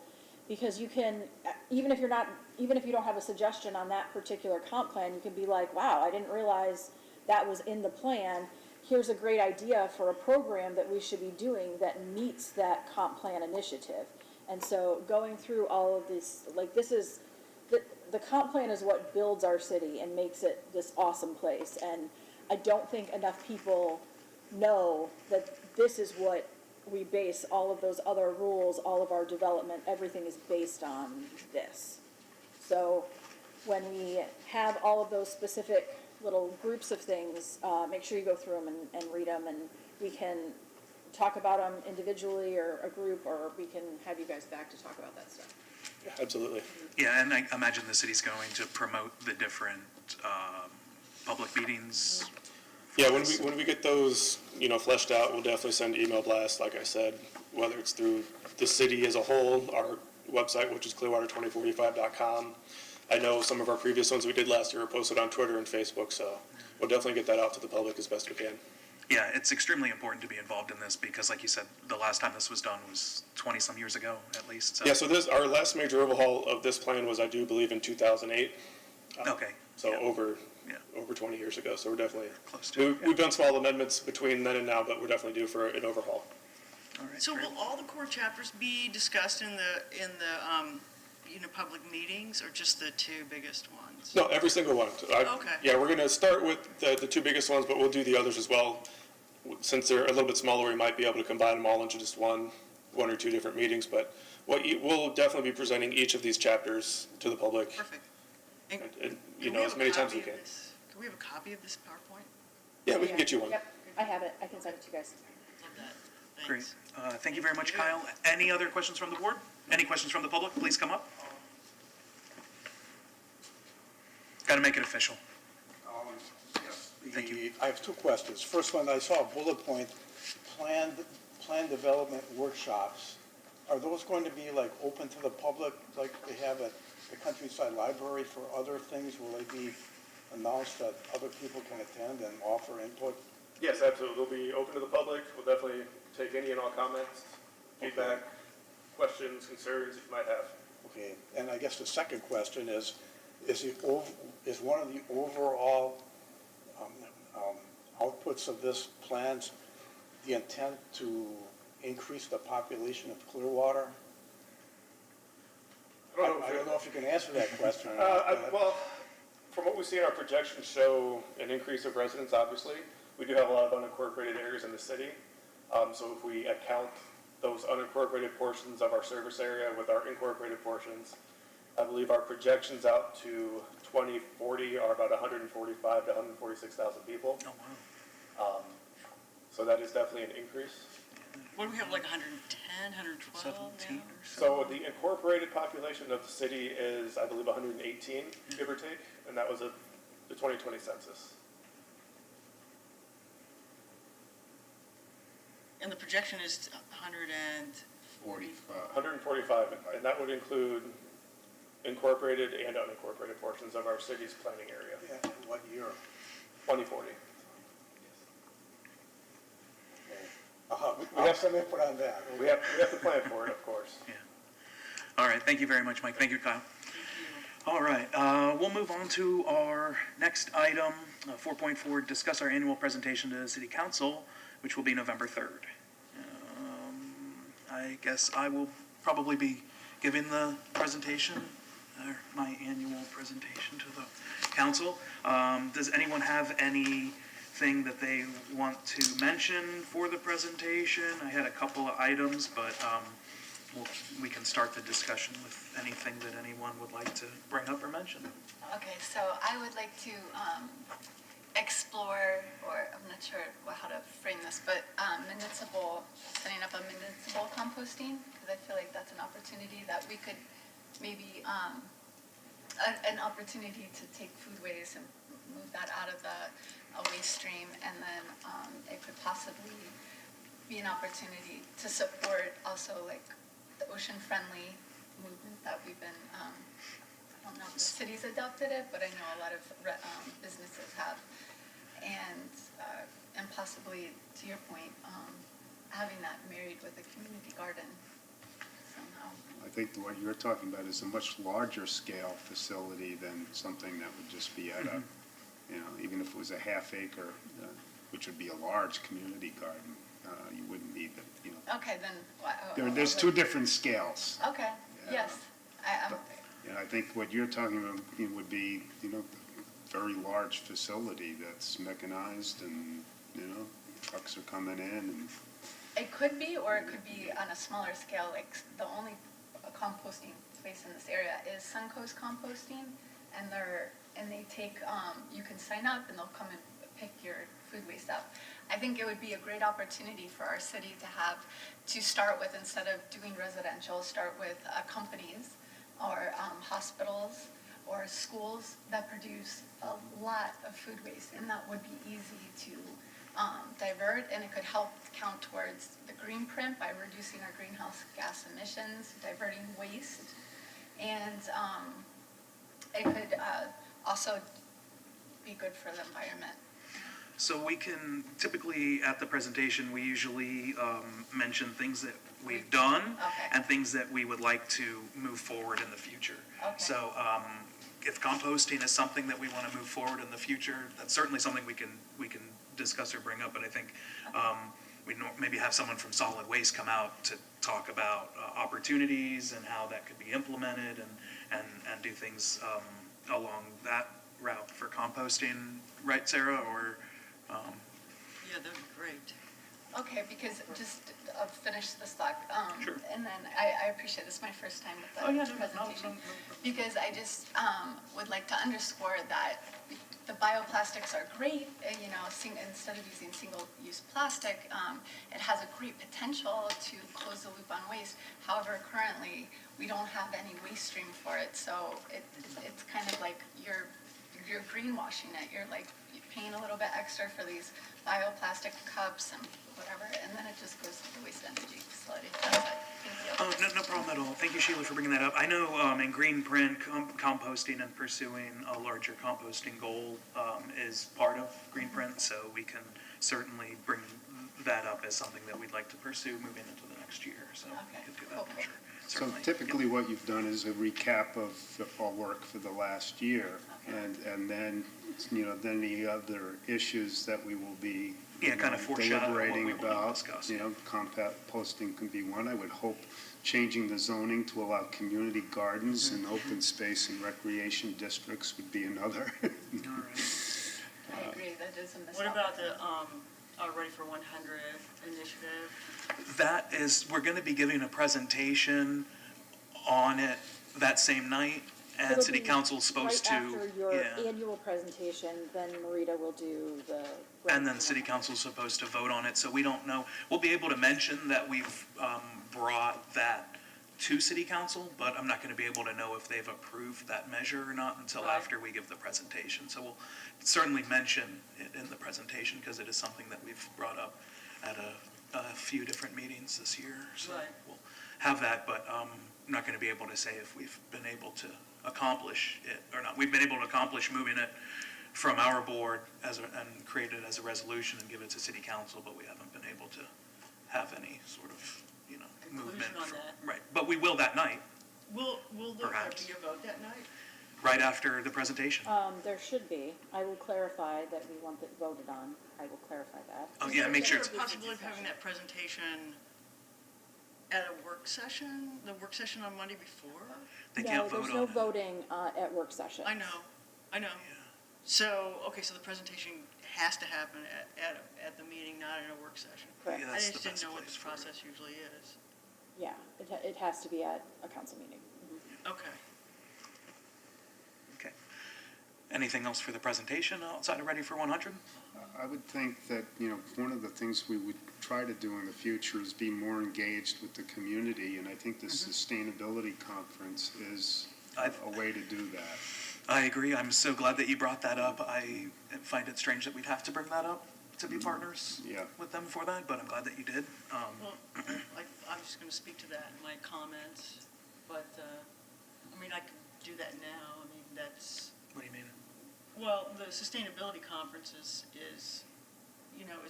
Speaker 7: because you can, even if you don't have a suggestion on that particular comp plan, you can be like, wow, I didn't realize that was in the plan. Here's a great idea for a program that we should be doing that meets that comp plan initiative. And so going through all of this, like this is, the comp plan is what builds our city and makes it this awesome place. And I don't think enough people know that this is what we base all of those other rules, all of our development, everything is based on this. So when we have all of those specific little groups of things, make sure you go through them and read them, and we can talk about them individually or a group, or we can have you guys back to talk about that stuff.
Speaker 13: Yeah, absolutely.
Speaker 2: Yeah, and I imagine the city's going to promote the different public meetings.
Speaker 13: Yeah, when we get those, fleshed out, we'll definitely send email blasts, like I said, whether it's through the city as a whole, our website, which is clearwater2045.com. I know some of our previous ones we did last year were posted on Twitter and Facebook, so we'll definitely get that out to the public as best we can.
Speaker 2: Yeah, it's extremely important to be involved in this because, like you said, the last time this was done was 20-some years ago, at least. So.
Speaker 13: Yeah, so our last major overhaul of this plan was, I do believe, in 2008.
Speaker 2: Okay.
Speaker 13: So
Speaker 2: yeah.
Speaker 13: over 20 years ago, so we're definitely
Speaker 2: close to it.
Speaker 13: We've done small amendments between then and now, but we're definitely due for an overhaul.
Speaker 2: All right,
Speaker 4: So
Speaker 2: great.
Speaker 4: will all the core chapters be discussed in the public meetings, or just the two biggest ones?
Speaker 13: No, every single one.
Speaker 4: Okay.
Speaker 13: Yeah, we're going to start with the two biggest ones, but we'll do the others as well. Since they're a little bit smaller, we might be able to combine them all into just one or two different meetings. But we'll definitely be presenting each of these chapters to the public.
Speaker 4: Perfect. And
Speaker 13: as many times as we can.
Speaker 4: Can we have a copy of this PowerPoint?
Speaker 13: Yeah, we can get you one.
Speaker 7: Yep, I have it. I can send it to you guys.
Speaker 4: Love that.
Speaker 2: Great.
Speaker 4: Thanks.
Speaker 2: Thank you very much, Kyle. Any other questions from the board? Any questions from the public? Please come up. Got to make it official. Thank you.
Speaker 11: I have two questions. First one, I saw a bullet point, plan development workshops. Are those going to be like open to the public, like they have at the Countryside Library for other things? Will they be announced that other people can attend and offer input?
Speaker 13: Yes, absolutely. They'll be open to the public. We'll definitely take any and all comments, feedback, questions, concerns that you might have.
Speaker 11: Okay, and I guess the second question is one of the overall outputs of this plans the intent to increase the population of Clearwater? I don't know if you can answer that question or not.
Speaker 13: Well, from what we see in our projections show an increase of residents, obviously. We do have a lot of unincorporated areas in the city. So if we account those unincorporated portions of our service area with our incorporated portions, I believe our projections out to 2040 are about 145 to 146,000 people.
Speaker 2: Oh, wow.
Speaker 13: So that is definitely an increase.
Speaker 4: What do we have, like 110, 112
Speaker 2: 17
Speaker 4: now?
Speaker 2: or so.
Speaker 13: So the incorporated population of the city is, I believe, 118, give or take, and that was the 2020 census.
Speaker 4: And the projection is 145.
Speaker 13: 145, and that would include incorporated and unincorporated portions of our city's planning area.
Speaker 11: Yeah, in what year?
Speaker 13: 2040.
Speaker 11: We have some input on that.
Speaker 13: We have to plan for it, of course.
Speaker 2: Yeah. All right, thank you very much, Mike. Thank you, Kyle. All right, we'll move on to our next item, 4.4, discuss our annual presentation to the City Council, which will be November 3rd. I guess I will probably be giving the presentation, my annual presentation to the council. Does anyone have anything that they want to mention for the presentation? I had a couple of items, but we can start the discussion with anything that anyone would like to bring up or mention.
Speaker 3: Okay, so I would like to explore, or I'm not sure how to frame this, but setting up a municipal composting, because I feel like that's an opportunity that we could maybe, an opportunity to take food waste and move that out of the waste stream, and then it could possibly be an opportunity to support also like the ocean-friendly movement that we've been, I don't know if the city's adopted it, but I know a lot of businesses have. And possibly, to your point, having that married with a community garden somehow.
Speaker 1: I think what you're talking about is a much larger scale facility than something that would just be at a, even if it was a half acre, which would be a large community garden, you wouldn't need the,
Speaker 3: Okay, then.
Speaker 1: There's two different scales.
Speaker 3: Okay, yes.
Speaker 1: I think what you're talking about would be, very large facility that's mechanized and, trucks are coming in and.
Speaker 3: It could be, or it could be on a smaller scale. Like the only composting place in this area is Suncoast Composting, and they take. You can sign up, and they'll come and pick your food waste up. I think it would be a great opportunity for our city to start with, instead of doing residential, start with companies or hospitals or schools that produce a lot of food waste, and that would be easy to divert, and it could help count towards the green print by reducing our greenhouse gas emissions, diverting waste, and it could also be good for the environment.
Speaker 2: So we can, typically at the presentation, we usually mention things that we've done and things that we would like to move forward in the future.
Speaker 3: Okay.
Speaker 2: So if composting is something that we want to move forward in the future, that's certainly something we can discuss or bring up, but I think we'd maybe have someone from solid waste come out to talk about opportunities and how that could be implemented and do things along that route for composting, right, Sarah? Or
Speaker 4: Yeah, that'd be great.
Speaker 3: Okay, because just finish this thought.
Speaker 2: Sure.
Speaker 3: And then I appreciate this. Is my first time with the presentation. Because I just would like to underscore that the bioplastics are great. Instead of using single-use plastic, it has a great potential to close the loop on waste. However, currently, we don't have any waste stream for it. So it's kind of like you're greenwashing it. You're like paying a little bit extra for these bioplastic cups and whatever, and then it just goes to the waste energy facility. That's it. Thank you.
Speaker 2: No problem at all. Thank you, Sheila, for bringing that up. I know in Green Print, composting and pursuing a larger composting goal is part of Green Print, so we can certainly bring that up as something that we'd like to pursue moving into the next year, so we
Speaker 3: Okay,
Speaker 2: could do that,
Speaker 3: cool.
Speaker 2: I'm sure.
Speaker 1: So
Speaker 2: Certainly.
Speaker 1: typically what you've done is a recap of our work for the last year.
Speaker 3: Okay.
Speaker 1: And then, then the other issues that we will be
Speaker 2: Yeah, kind of foreshadow what we
Speaker 1: deliberating
Speaker 2: will
Speaker 1: about,
Speaker 2: discuss.
Speaker 1: composting can be one. I would hope changing the zoning to allow community gardens and open space and recreation districts would be another.
Speaker 2: All right.
Speaker 3: I agree, that is a missed
Speaker 4: What about the,
Speaker 3: opportunity.
Speaker 4: Ready for 100 initiative?
Speaker 2: That is, we're going to be giving a presentation on it that same night, and
Speaker 7: It'll
Speaker 2: city
Speaker 7: be
Speaker 2: council's supposed
Speaker 7: right
Speaker 2: to,
Speaker 7: after your
Speaker 2: yeah.
Speaker 7: annual presentation, then Marita will do the.
Speaker 2: And then city council's supposed to vote on it, so we don't know. We'll be able to mention that we've brought that to city council, but I'm not going to be able to know if they've approved that measure or not until
Speaker 4: Right.
Speaker 2: after we give the presentation. So we'll certainly mention it in the presentation, because it is something that we've brought up at a few different meetings this year. So
Speaker 4: Right.
Speaker 2: we'll have that, but I'm not going to be able to say if we've been able to accomplish it or not. We've been able to accomplish moving it from our board and create it as a resolution and give it to city council, but we haven't been able to have any sort of, movement.
Speaker 4: Conclusion on that.
Speaker 2: Right, but we will that night,
Speaker 4: Will there
Speaker 2: Perhaps.
Speaker 4: be a vote that night?
Speaker 2: right after the presentation.
Speaker 7: There should be. I will clarify that we want it voted on. I will clarify that.
Speaker 2: Oh, yeah, make sure
Speaker 4: Is
Speaker 2: it's,
Speaker 4: there a possibility of having that presentation at a work session, the work session on Monday before?
Speaker 2: they can't vote
Speaker 7: No, there's no
Speaker 2: on it.
Speaker 7: voting at work session.
Speaker 4: I know. So, okay, so the presentation has to happen at the meeting, not in a work session.
Speaker 7: Correct.
Speaker 2: Yeah,
Speaker 4: I
Speaker 2: that's the
Speaker 4: just didn't
Speaker 2: best
Speaker 4: know what
Speaker 2: place
Speaker 4: the
Speaker 2: for it.
Speaker 4: process usually is.
Speaker 7: Yeah, it has to be at a council meeting.
Speaker 4: Okay.
Speaker 2: Okay. Anything else for the presentation outside of Ready for 100?
Speaker 1: I would think that, one of the things we would try to do in the future is be more engaged with the community, and I think the sustainability conference is a way to do that.
Speaker 2: I agree. I'm so glad that you brought that up. I find it strange that we'd have to bring that up to be partners
Speaker 1: Yeah.
Speaker 2: with them for that, but I'm glad that you did.
Speaker 4: Well, I'm just going to speak to that in my comments, but, I could do that now. That's,
Speaker 2: What do you mean?
Speaker 4: well, the sustainability conference is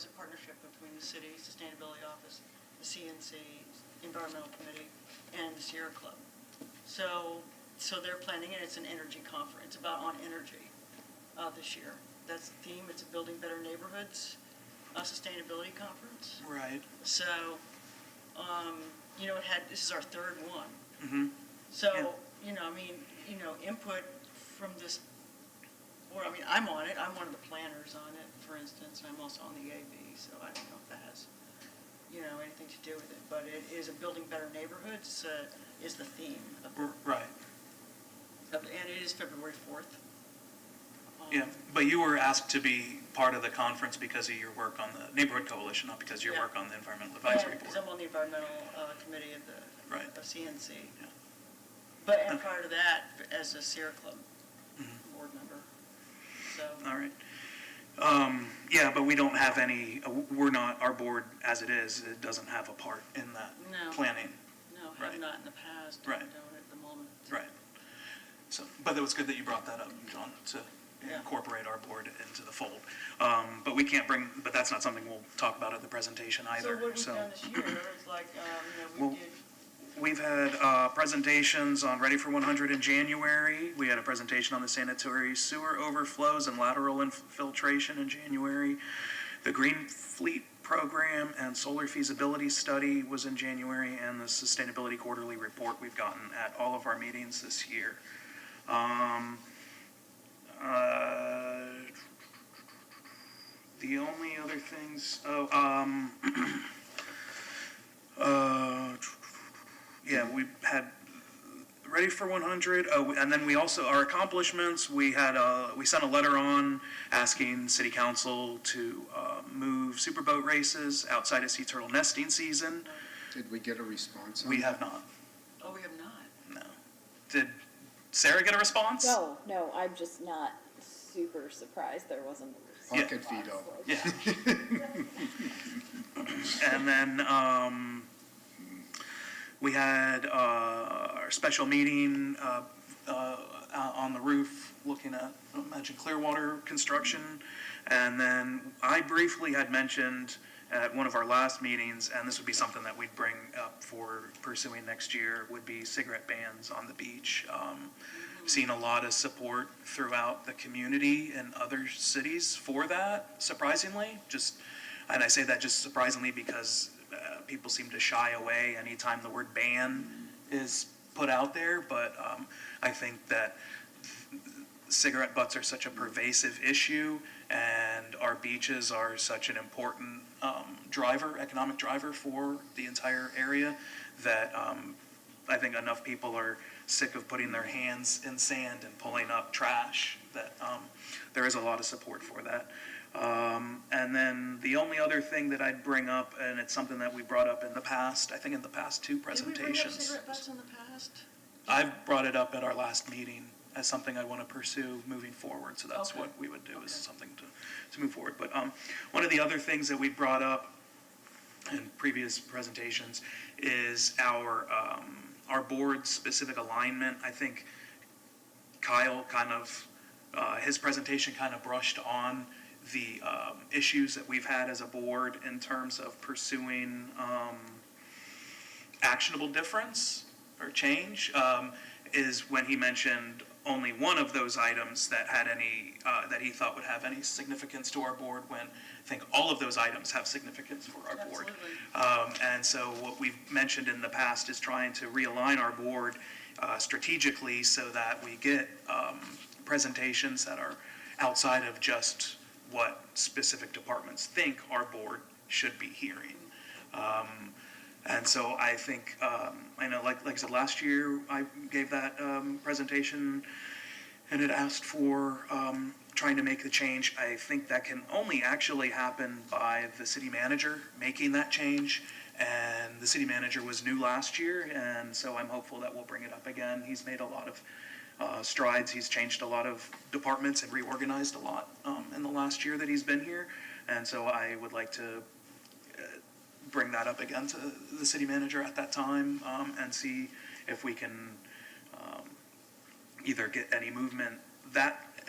Speaker 4: a partnership between the city sustainability office, the CNC, environmental committee, and the Sierra Club. So they're planning it. It's an energy conference, on energy, this year. That's the theme. It's a Building Better Neighborhoods sustainability conference.
Speaker 2: Right.
Speaker 4: So, this is our third one.
Speaker 2: Mm-hmm.
Speaker 4: So, input from this, I'm on it. I'm one of the planners on it, for instance, and I'm also on the AV, so I don't know if that has, anything to do with it. But it is a Building Better Neighborhoods is the theme of the,
Speaker 2: Right.
Speaker 4: and it is February 4th.
Speaker 2: Yeah, but you were asked to be part of the conference because of your work on the Neighborhood Coalition, not because of your
Speaker 4: Yeah.
Speaker 2: work on the Environmental Advisory
Speaker 4: Because
Speaker 2: Board.
Speaker 4: I'm on the environmental committee of
Speaker 2: Right.
Speaker 4: CNC.
Speaker 2: Yeah.
Speaker 4: But, and prior to that, as a Sierra Club
Speaker 2: Mm-hmm.
Speaker 4: board member. So,
Speaker 2: All right. Yeah, but we don't have any, our board as it is, it doesn't have a part in that
Speaker 4: No.
Speaker 2: planning.
Speaker 4: no,
Speaker 2: Right.
Speaker 4: have not in the past.
Speaker 2: Right.
Speaker 4: and don't at the moment.
Speaker 2: Right. So, but it was good that you brought that up, John, to
Speaker 4: Yeah.
Speaker 2: incorporate our board into the fold. But that's not something we'll talk about at the presentation
Speaker 4: So
Speaker 2: either.
Speaker 4: what have we done this year? It's like,
Speaker 2: Well,
Speaker 4: we did,
Speaker 2: We've had presentations on Ready for 100 in January. We had a presentation on the sanitary sewer overflows and lateral infiltration in January. The Green Fleet Program and Solar Feasibility Study was in January, and the Sustainability Quarterly Report we've gotten at all of our meetings this year. The only other things, yeah, we had Ready for 100. Oh, and then we also, our accomplishments, we sent a letter on asking city council to move superboat races outside of sea turtle nesting season.
Speaker 1: Did we get a response on
Speaker 2: We
Speaker 1: that?
Speaker 2: have not,
Speaker 4: oh, we have not.
Speaker 2: no. Did Sarah get a response?
Speaker 7: No, I'm just not super surprised there wasn't a response.
Speaker 1: Pocket veto.
Speaker 2: Yeah. And then we had our special meeting on the roof, looking at, imagine Clearwater construction. And then I briefly had mentioned at one of our last meetings, and this would be something that we'd bring up for pursuing next year, would be cigarette bans on the beach. Seen a lot of support throughout the community and other cities for that, surprisingly. And I say that just surprisingly because people seem to shy away anytime the word ban is put out there. But I think that cigarette butts are such a pervasive issue, and our beaches are such an important economic driver for the entire area, that I think enough people are sick of putting their hands in sand and pulling up trash, that there is a lot of support for that. And then the only other thing that I'd bring up, and it's something that we brought up in the past, I think in the past two presentations.
Speaker 4: Did we bring up cigarette butts in the past?
Speaker 2: I've brought it up at our last meeting as something I want to pursue moving forward, so that's what we would do, is something to move forward. But one of the other things that we brought up in previous presentations is our board-specific alignment. I think Kyle his presentation kind of brushed on the issues that we've had as a board in terms of pursuing actionable difference or change, is when he mentioned only one of those items that had any, that he thought would have any significance to our board, when I think all of those items have significance for our board. And so what we've mentioned in the past is trying to realign our board strategically so that we get presentations that are outside of just what specific departments think our board should be hearing. And so I think, I know, like I said, last year I gave that presentation, and it asked for trying to make the change. I think that can only actually happen by the city manager making that change. And the city manager was new last year, and so I'm hopeful that we'll bring it up again. He's made a lot of strides. He's changed a lot of departments and reorganized a lot in the last year that he's been here. And so I would like to bring that up again to the city manager at that time, and see if we can either get any movement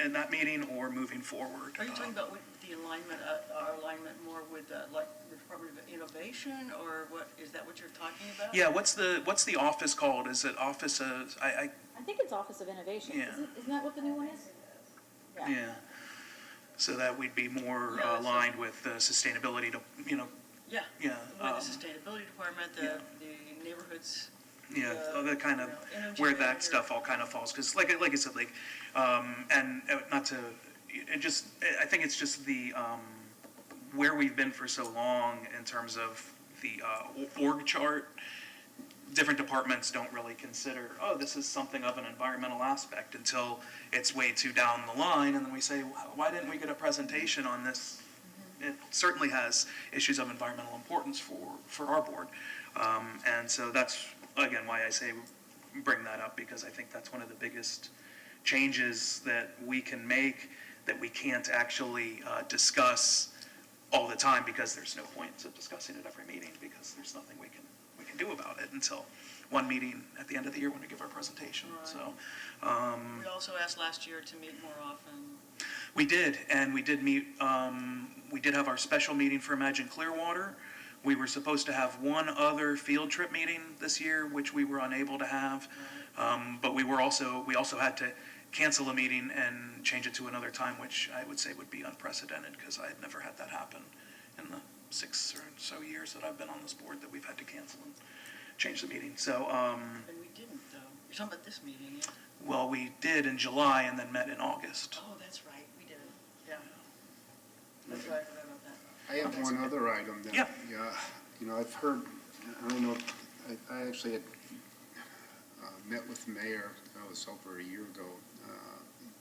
Speaker 2: in that meeting or moving forward.
Speaker 4: Are you talking about with the alignment, our alignment more with like the Department of Innovation, or what, is that what you're talking about?
Speaker 2: Yeah, what's the office called? Is it Office of,
Speaker 7: I think it's Office of Innovation.
Speaker 2: Yeah.
Speaker 7: Isn't that what the new one is?
Speaker 2: yeah. So that we'd be more aligned with the sustainability,
Speaker 4: Yeah.
Speaker 2: yeah.
Speaker 4: With the Sustainability Department, the neighborhoods.
Speaker 2: Yeah, the kind of,
Speaker 4: energy
Speaker 2: where that
Speaker 4: manager.
Speaker 2: stuff all kind of falls, because like I said, and not to, I think it's just the, where we've been for so long in terms of the org chart. Different departments don't really consider, oh, this is something of an environmental aspect, until it's way too down the line, and then we say, why didn't we get a presentation on this? It certainly has issues of environmental importance for our board. And so that's, again, why I say bring that up, because I think that's one of the biggest changes that we can make that we can't actually discuss all the time, because there's no point of discussing it every meeting, because there's nothing we can do about it until one meeting at the end of the year when we give our presentation.
Speaker 4: Right.
Speaker 2: So
Speaker 4: We also asked last year to meet more often.
Speaker 2: we did, and we did meet, we did have our special meeting for Imagine Clearwater. We were supposed to have one other field trip meeting this year, which we were unable to have. But we also had to cancel a meeting and change it to another time, which I would say would be unprecedented, because I had never had that happen in the 6 or so years that I've been on this board, that we've had to cancel and change the meeting. So,
Speaker 4: And we didn't, though. You're talking about this meeting, yeah?
Speaker 2: well, we did in July and then met in August.
Speaker 4: Oh, that's right, we did. Yeah. That's right, I forgot about that.
Speaker 1: I have one other item that,
Speaker 2: Yeah.
Speaker 1: I've heard, I don't know, I actually had met with the mayor, that was over a year ago,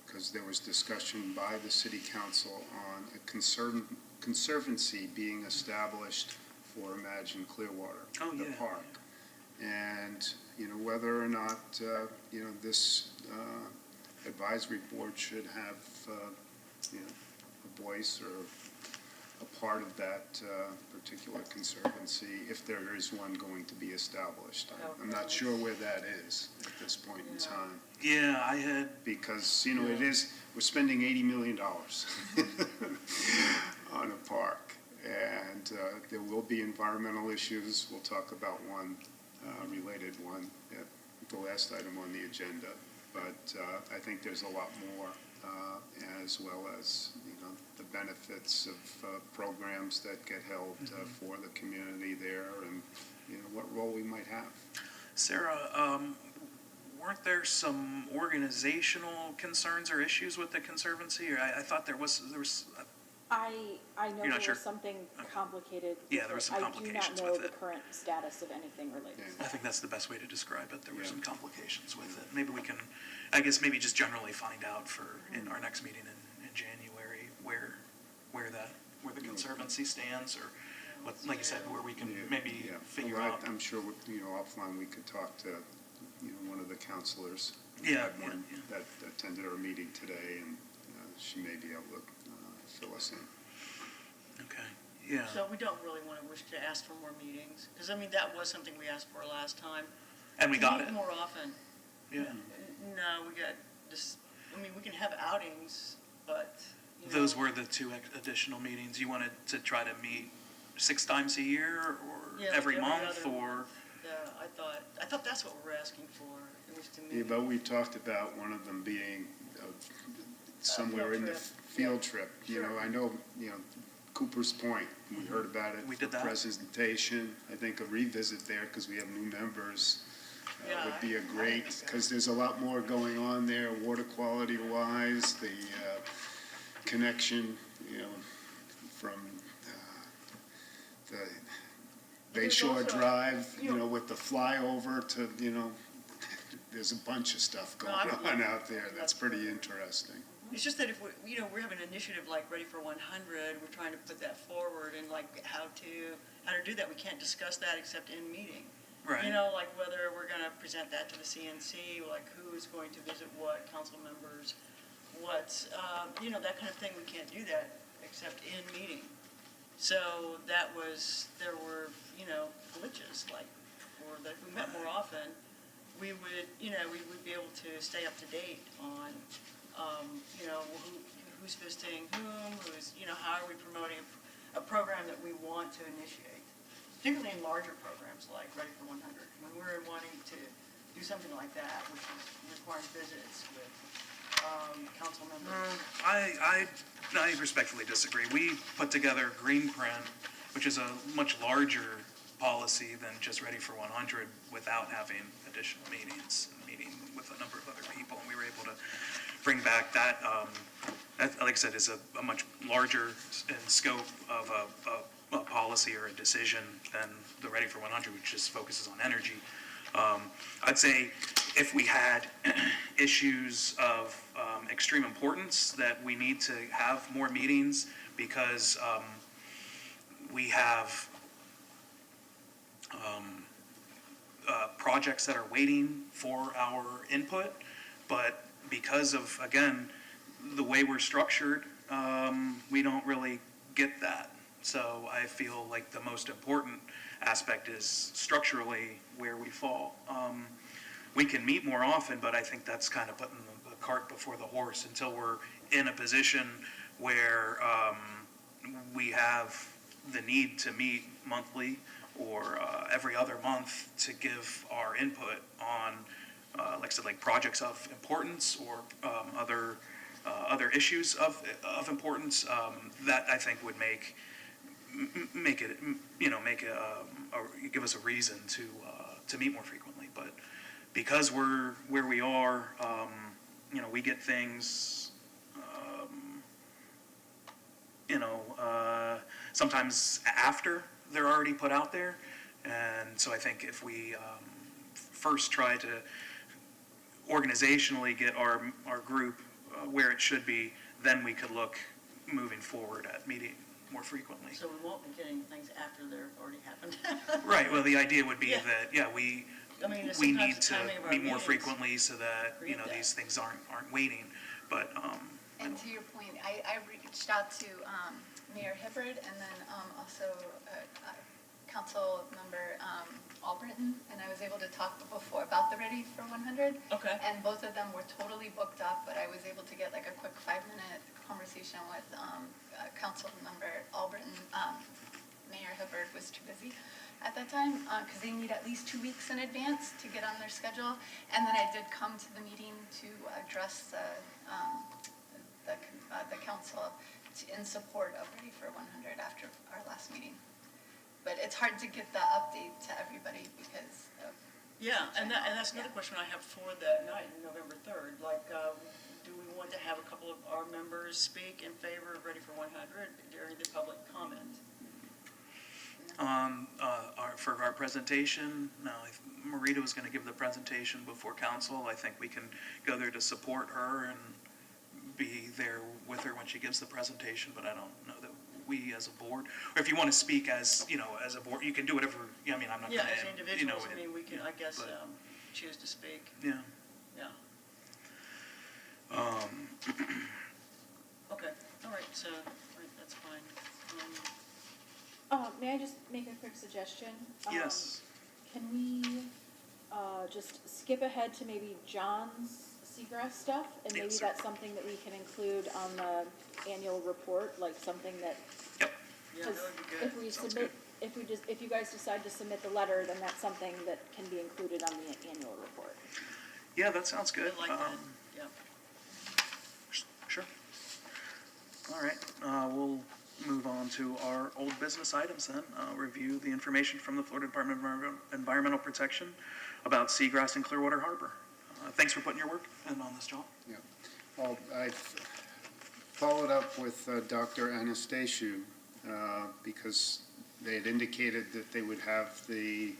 Speaker 1: because there was discussion by the city council on a conservancy being established for Imagine Clearwater, the park. And, whether or not, this advisory board should have, a voice or a part of that particular conservancy, if there is one going to be established. I'm not sure where that is at this point in time,
Speaker 2: Yeah, I had,
Speaker 1: because, you know, it is, we're spending $80 million on a park, and there will be environmental issues. We'll talk about one, related one, at the last item on the agenda. But I think there's a lot more, as well as, you know, the benefits of programs that get held for the community there, and, you know, what role we might have.
Speaker 2: Sarah, weren't there some organizational concerns or issues with the Conservancy? Or I thought there was,
Speaker 7: I know
Speaker 2: You're
Speaker 7: there
Speaker 2: not sure?
Speaker 7: was something complicated.
Speaker 2: Yeah, there was some complications
Speaker 7: I do not know
Speaker 2: with
Speaker 7: the
Speaker 2: it.
Speaker 7: current status of anything related.
Speaker 2: I think that's the best way to describe it. There were some complications with it. Maybe we can, I guess maybe just generally find out for, in our next meeting in January, where the Conservancy stands, or what, like you said, where we can maybe
Speaker 1: Yeah.
Speaker 2: figure
Speaker 1: Well,
Speaker 2: out.
Speaker 1: I'm sure, you know, offline, we could talk to, you know, one of the counselors. We
Speaker 2: Yeah,
Speaker 1: had one
Speaker 2: yeah,
Speaker 1: that attended our meeting today, and she may be able to fill us in.
Speaker 2: Okay, yeah.
Speaker 4: So we don't really want to wish to ask for more meetings, because I mean, that was something we asked for last time.
Speaker 2: And we got
Speaker 4: Meet
Speaker 2: it.
Speaker 4: more often.
Speaker 2: Yeah.
Speaker 4: No, we got just, I mean, we can have outings, but, you know.
Speaker 2: Those were the two additional meetings. You wanted to try to meet 6 times a year, or
Speaker 4: Yeah, like
Speaker 2: every month,
Speaker 4: other
Speaker 2: or?
Speaker 4: month. Yeah, I thought that's what we're asking for, it was to
Speaker 1: Yeah,
Speaker 4: meet.
Speaker 1: but we talked about one of them being somewhere in the
Speaker 4: trip.
Speaker 1: field trip. You know, I know, you know, Cooper's Point, we heard about it.
Speaker 2: We did
Speaker 1: the
Speaker 2: that.
Speaker 1: Presentation, I think a revisit there, because we have new members,
Speaker 4: Yeah,
Speaker 1: would be a
Speaker 4: I think
Speaker 1: great,
Speaker 4: so.
Speaker 1: because there's a lot more going on there, water quality wise, the connection, you know, from the
Speaker 4: There's
Speaker 1: Bayshore
Speaker 4: also,
Speaker 1: Drive,
Speaker 4: you
Speaker 1: you
Speaker 4: know-
Speaker 1: know, with the flyover to, you know, there's a bunch of stuff going on out there that's pretty interesting.
Speaker 4: It's just that if we, you know, we have an initiative like Ready for 100, we're trying to put that forward, and like how to do that, we can't discuss that except in meeting.
Speaker 2: Right.
Speaker 4: You know, like whether we're gonna present that to the CNC, like who is going to visit what, council members, what, you know, that kind of thing, we can't do that except in meeting. So that was, there were, you know, glitches, like, or that if we met more often, we would, you know, we would be able to stay up to date on, you know, who's visiting whom, who's, you know, how are we promoting a program that we want to initiate, particularly in larger programs like Ready for 100. When we're wanting to do something like that, which is requiring visits with council members.
Speaker 2: I respectfully disagree. We put together Green Print, which is a much larger policy than just Ready for 100, without having additional meetings, and meeting with a number of other people. And we were able to bring back that, that, like I said, is a much larger in scope of a policy or a decision than the Ready for 100, which just focuses on energy. I'd say if we had issues of extreme importance that we need to have more meetings because we have projects that are waiting for our input, but because of, again, the way we're structured, we don't really get that. So I feel like the most important aspect is structurally where we fall. We can meet more often, but I think that's kind of putting the cart before the horse until we're in a position where we have the need to meet monthly or every other month to give our input on, like I said, like projects of importance or other issues of importance. That I think would make it, you know, give us a reason to meet more frequently. But because we're where we are, you know, we get things, you know, sometimes after they're already put out there. And so I think if we first try to organizationally get our group where it should be, then we could look moving forward at meeting more frequently.
Speaker 4: So we won't be getting things after they've already happened.
Speaker 2: Right, well, the idea would be
Speaker 4: Yeah.
Speaker 2: that, yeah, we
Speaker 4: I mean,
Speaker 2: we
Speaker 4: sometimes
Speaker 2: need
Speaker 4: the
Speaker 2: to
Speaker 4: timing of our
Speaker 2: meet more
Speaker 4: meetings
Speaker 2: frequently so that, you know,
Speaker 4: create that.
Speaker 2: these things aren't waiting. But,
Speaker 3: And to your point, I reached out to Mayor Hibbard, and then also Council Member Albritton, and I was able to talk before about the Ready for 100.
Speaker 4: Okay.
Speaker 3: And both of them were totally booked up, but I was able to get like a quick 5-minute conversation with Council Member Albritton. Mayor Hibbard was too busy at that time because they need at least 2 weeks in advance to get on their schedule. And then I did come to the meeting to address the council in support of Ready for 100 after our last meeting. But it's hard to get the update to everybody because of.
Speaker 4: Yeah, and that's another question I have for that night, November 3rd. Like, do we want to have a couple of our members speak in favor of Ready for 100 during the public comment?
Speaker 2: For our presentation, no, if Marita was going to give the presentation before council, I think we can go there to support her and be there with her when she gives the presentation, but I don't know that we as a board, or if you want to speak as, as a board, you can do whatever, I mean, I'm not going
Speaker 4: Yeah,
Speaker 2: to.
Speaker 4: as individuals, I mean, we can, I guess, choose to speak.
Speaker 2: Yeah.
Speaker 4: Yeah. Okay, all right, so, right, that's fine.
Speaker 7: May I just make a quick suggestion?
Speaker 2: Yes.
Speaker 7: Can we just skip ahead to maybe John's Seagrass stuff? And maybe
Speaker 2: Yes.
Speaker 7: that's something that we can include on the annual report, like something that,
Speaker 2: Yep.
Speaker 4: Yeah, that would be good.
Speaker 7: if we
Speaker 2: Sounds
Speaker 7: submit, if you guys decide to submit the letter, then that's something that can be included on the annual report.
Speaker 2: Yeah, that sounds good.
Speaker 4: I like that, yeah.
Speaker 2: Sure. All right, we'll move on to our old business items then. Review the information from the Florida Department of Environmental Protection about seagrass in Clearwater Harbor. Thanks for putting your work in on this, John.
Speaker 1: Yeah. Well, I followed up with Dr. Anastasiou because they had indicated that they would have the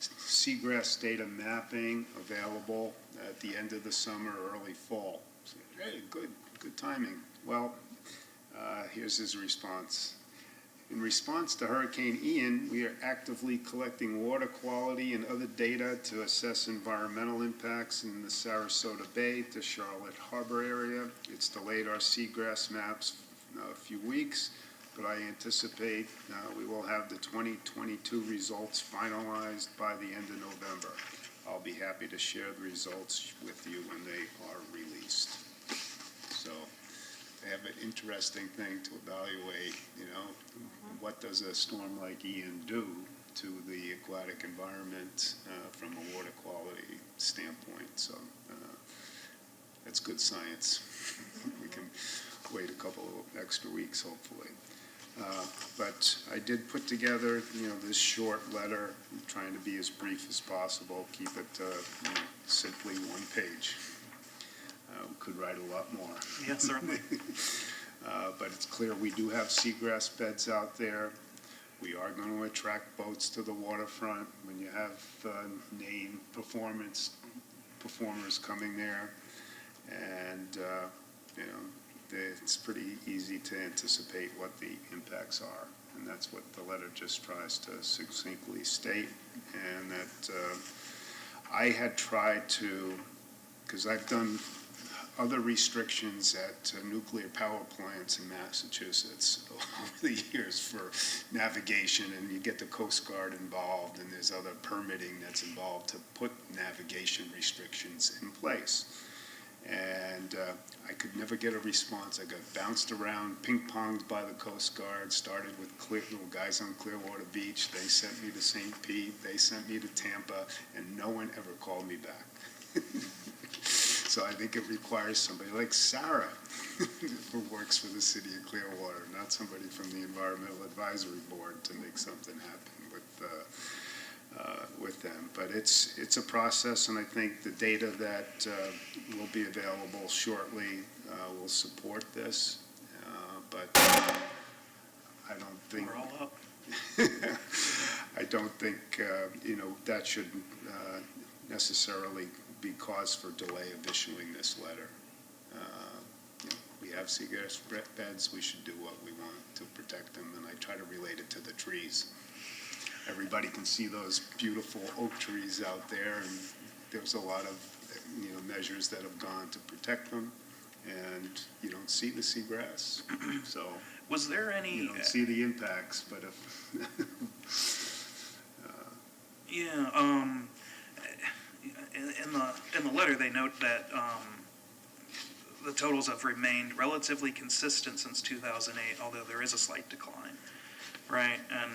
Speaker 1: seagrass data mapping available at the end of the summer, early fall. So, hey, good timing. Well, here's his response. In response to Hurricane Ian, we are actively collecting water quality and other data to assess environmental impacts in the Sarasota Bay to Charlotte Harbor area. It's delayed our seagrass maps a few weeks, but I anticipate we will have the 2022 results finalized by the end of November. I'll be happy to share the results with you when they are released. So they have an interesting thing to evaluate, what does a storm like Ian do to the aquatic environment from a water quality standpoint. So that's good science. We can wait a couple of extra weeks, hopefully. But I did put together, this short letter, I'm trying to be as brief as possible, keep it simply one page. We could write a lot more.
Speaker 2: Yeah, certainly.
Speaker 1: But it's clear we do have seagrass beds out there. We are going to attract boats to the waterfront when you have named performers coming there. And, it's pretty easy to anticipate what the impacts are. And that's what the letter just tries to succinctly state. And that I had tried to, because I've done other restrictions at nuclear power plants in Massachusetts over the years for navigation, and you get the Coast Guard involved, and there's other permitting that's involved to put navigation restrictions in place. And I could never get a response. I got bounced around, ping-ponged by the Coast Guard, started with guys on Clearwater Beach. They sent me to St. Pete, they sent me to Tampa, and no one ever called me back. So I think it requires somebody like Sarah, who works for the city of Clearwater, not somebody from the Environmental Advisory Board, to make something happen with them. But it's a process, and I think the data that will be available shortly will support this. But I don't think
Speaker 2: We're all up.
Speaker 1: I don't think that should necessarily be cause for delay of issuing this letter. We have seagrass beds, we should do what we want to protect them, and I try to relate it to the trees. Everybody can see those beautiful oak trees out there, and there's a lot of measures that have gone to protect them, and you don't see the seagrass. So
Speaker 2: Was there any?
Speaker 1: You don't see the impacts, but if,
Speaker 2: Yeah, in the letter, they note that, the totals have remained relatively consistent since 2008, although there is a slight decline, right? And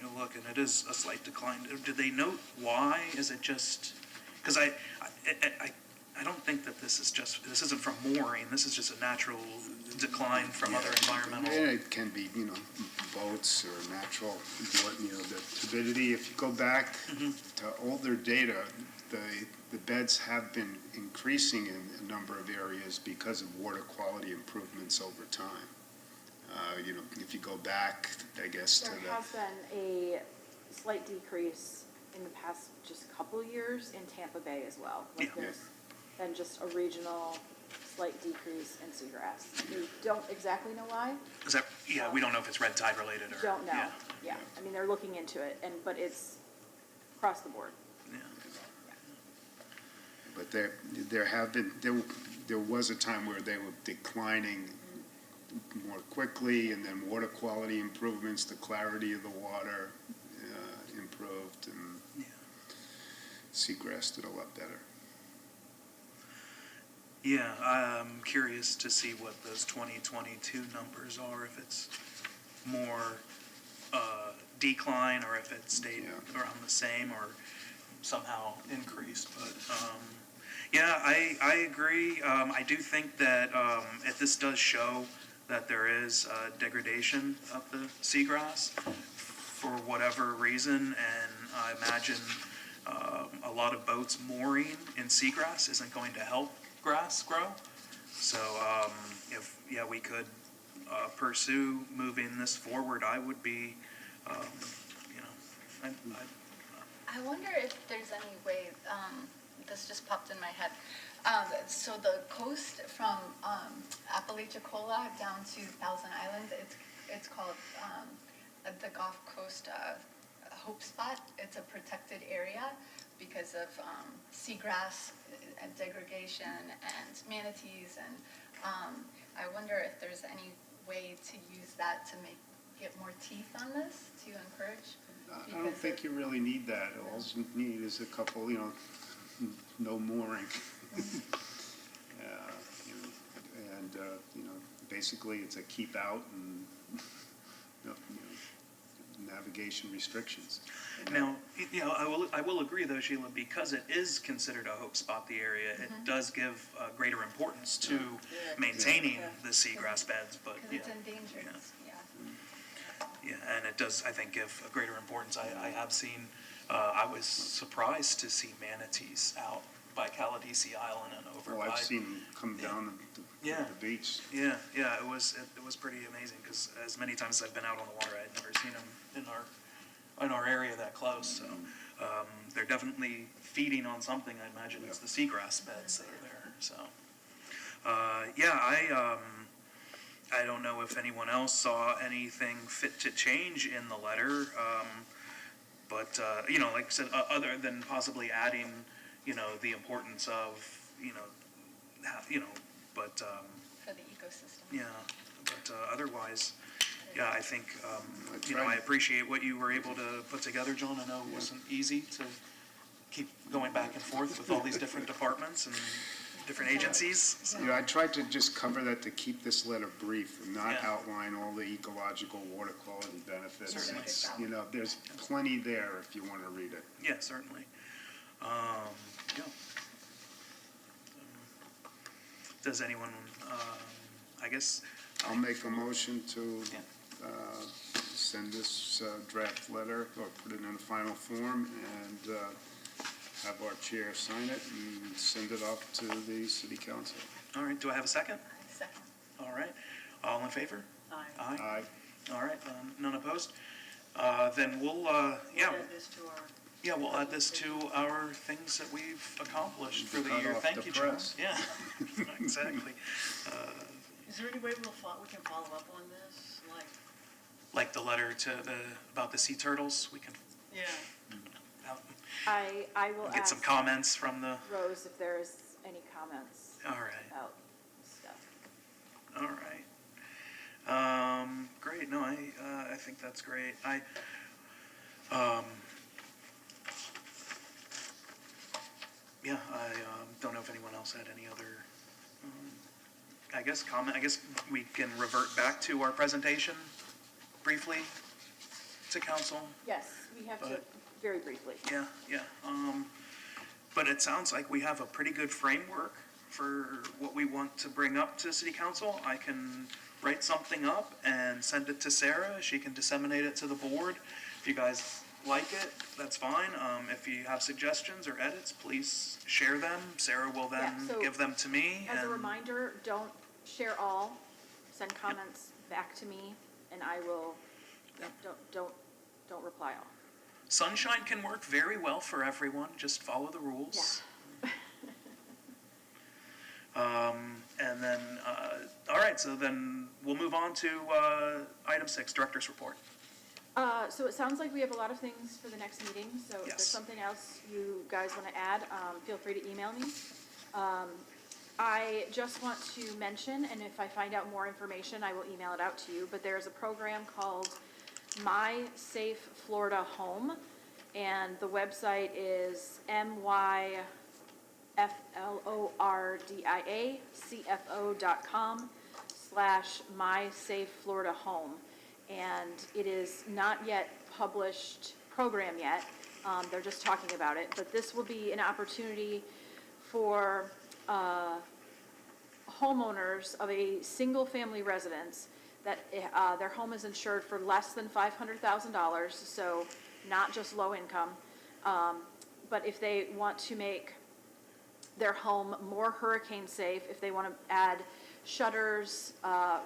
Speaker 2: you look, and it is a slight decline. Did they note why? Is it just, because I don't think that this isn't from mooring, this is just a natural decline from other environmental.
Speaker 1: and it can be, boats or natural, the turbidity. If you go back to older data, the beds have been increasing in a number of areas because of water quality improvements over time. If you go back, I guess, to
Speaker 7: There
Speaker 1: the.
Speaker 7: has been a slight decrease in the past just couple years in Tampa Bay as well. Like
Speaker 2: Yeah.
Speaker 7: there's been just a regional slight decrease in Seagrass. We don't exactly know why.
Speaker 2: Is that, yeah, we don't know if it's red tide related or.
Speaker 7: Don't know.
Speaker 2: Yeah,
Speaker 7: Yeah, I mean, they're looking into it, but it's across the board.
Speaker 2: yeah.
Speaker 1: But there was a time where they were declining more quickly, and then water quality improvements, the clarity of the water improved, and Seagrass did a lot better.
Speaker 2: Yeah, I'm curious to see what those 2022 numbers are, if it's more decline, or if it stayed around the same, or somehow increased, but, yeah, I agree. I do think that, if this does show that there is degradation of the seagrass for whatever reason, and I imagine, a lot of boats mooring in seagrass isn't going to help grass grow. So, if, we could, pursue moving this forward, I would be,
Speaker 3: I wonder if there's any way, this just popped in my head. So the coast from Apalachicola down to Thousand Island, it's called the Gulf Coast Hope Spot. It's a protected area because of seagrass and degradation and manatees. And I wonder if there's any way to use that to get more teeth on this, to encourage.
Speaker 1: I don't think you really need that. All you need is a couple, no mooring. Basically it's a keep out and, navigation restrictions.
Speaker 2: Now, I will agree though, Sheila, because it is considered a hope spot, the area, it does give greater importance to maintaining the seagrass beds, but
Speaker 3: Because it's endangered, yeah.
Speaker 2: Yeah, and it does, I think, give a greater importance. I have seen, I was surprised to see manatees out by Caladesi Island and over by.
Speaker 1: Well, I've seen them come down the beach.
Speaker 2: Yeah, it was pretty amazing, because as many times as I've been out on the water, I had never seen them in our area that close, so, they're definitely feeding on something. I imagine it's the seagrass beds that are there, so. I don't know if anyone else saw anything fit to change in the letter, but, like I said, other than possibly adding, the importance of, but,
Speaker 3: For the ecosystem.
Speaker 2: yeah, but otherwise, I think, I appreciate what you were able to put together, John. I know it wasn't easy to keep going back and forth with all these different departments and different agencies. So.
Speaker 1: I tried to just cover that to keep this letter brief and not outline all the ecological water quality benefits.
Speaker 2: Certainly.
Speaker 1: It's, there's plenty there if you want to read it.
Speaker 2: Yeah, certainly. Does anyone, I guess.
Speaker 1: I'll make a motion to send this draft letter or put it in a final form and have our chair sign it and send it off to the city council.
Speaker 2: All right, do I have a second?
Speaker 3: Second.
Speaker 2: All right, all in favor?
Speaker 4: Aye.
Speaker 1: Aye.
Speaker 2: All right, none opposed? Then we'll,
Speaker 4: Add this to our.
Speaker 2: Yeah, we'll add this to our things that we've accomplished for the
Speaker 1: Cut
Speaker 2: year.
Speaker 1: off
Speaker 2: Thank
Speaker 1: the
Speaker 2: you, John.
Speaker 1: press.
Speaker 2: Yeah, exactly.
Speaker 4: Is there any way we can follow up on this?
Speaker 2: Like the letter about the sea turtles, we can
Speaker 4: Yeah.
Speaker 7: I will
Speaker 2: get some
Speaker 7: ask
Speaker 2: comments from the,
Speaker 7: Rose if there's any comments
Speaker 2: all right,
Speaker 7: about stuff.
Speaker 2: all right. Great, no, I think that's great. Yeah, I don't know if anyone else had any other, I guess, comment. I guess we can revert back to our presentation briefly to council.
Speaker 7: Yes, we have to,
Speaker 2: But-
Speaker 7: very briefly.
Speaker 2: Yeah, yeah. But it sounds like we have a pretty good framework for what we want to bring up to city council. I can write something up and send it to Sarah. She can disseminate it to the board. If you guys like it, that's fine. If you have suggestions or edits, please share them. Sarah will then
Speaker 7: Yeah, so
Speaker 2: give them to me.
Speaker 7: As a
Speaker 2: and-
Speaker 7: reminder, don't share all, send comments back to me, and I will, don't reply all.
Speaker 2: Sunshine can work very well for everyone. Just follow the rules. And then, all right, so then we'll move on to item 6, Director's Report.
Speaker 7: So it sounds like we have a lot of things for the next meeting, so if
Speaker 2: Yes.
Speaker 7: there's something else you guys want to add, feel free to email me. I just want to mention, and if I find out more information, I will email it out to you, but there's a program called My Safe Florida Home, and the website is myflordiacfo.com/MySafeFloridaHome. And it is not yet published program yet. They're just talking about it, but this will be an opportunity for homeowners of a single-family residence that their home is insured for less than $500,000, so not just low income. But if they want to make their home more hurricane safe, if they want to add shutters,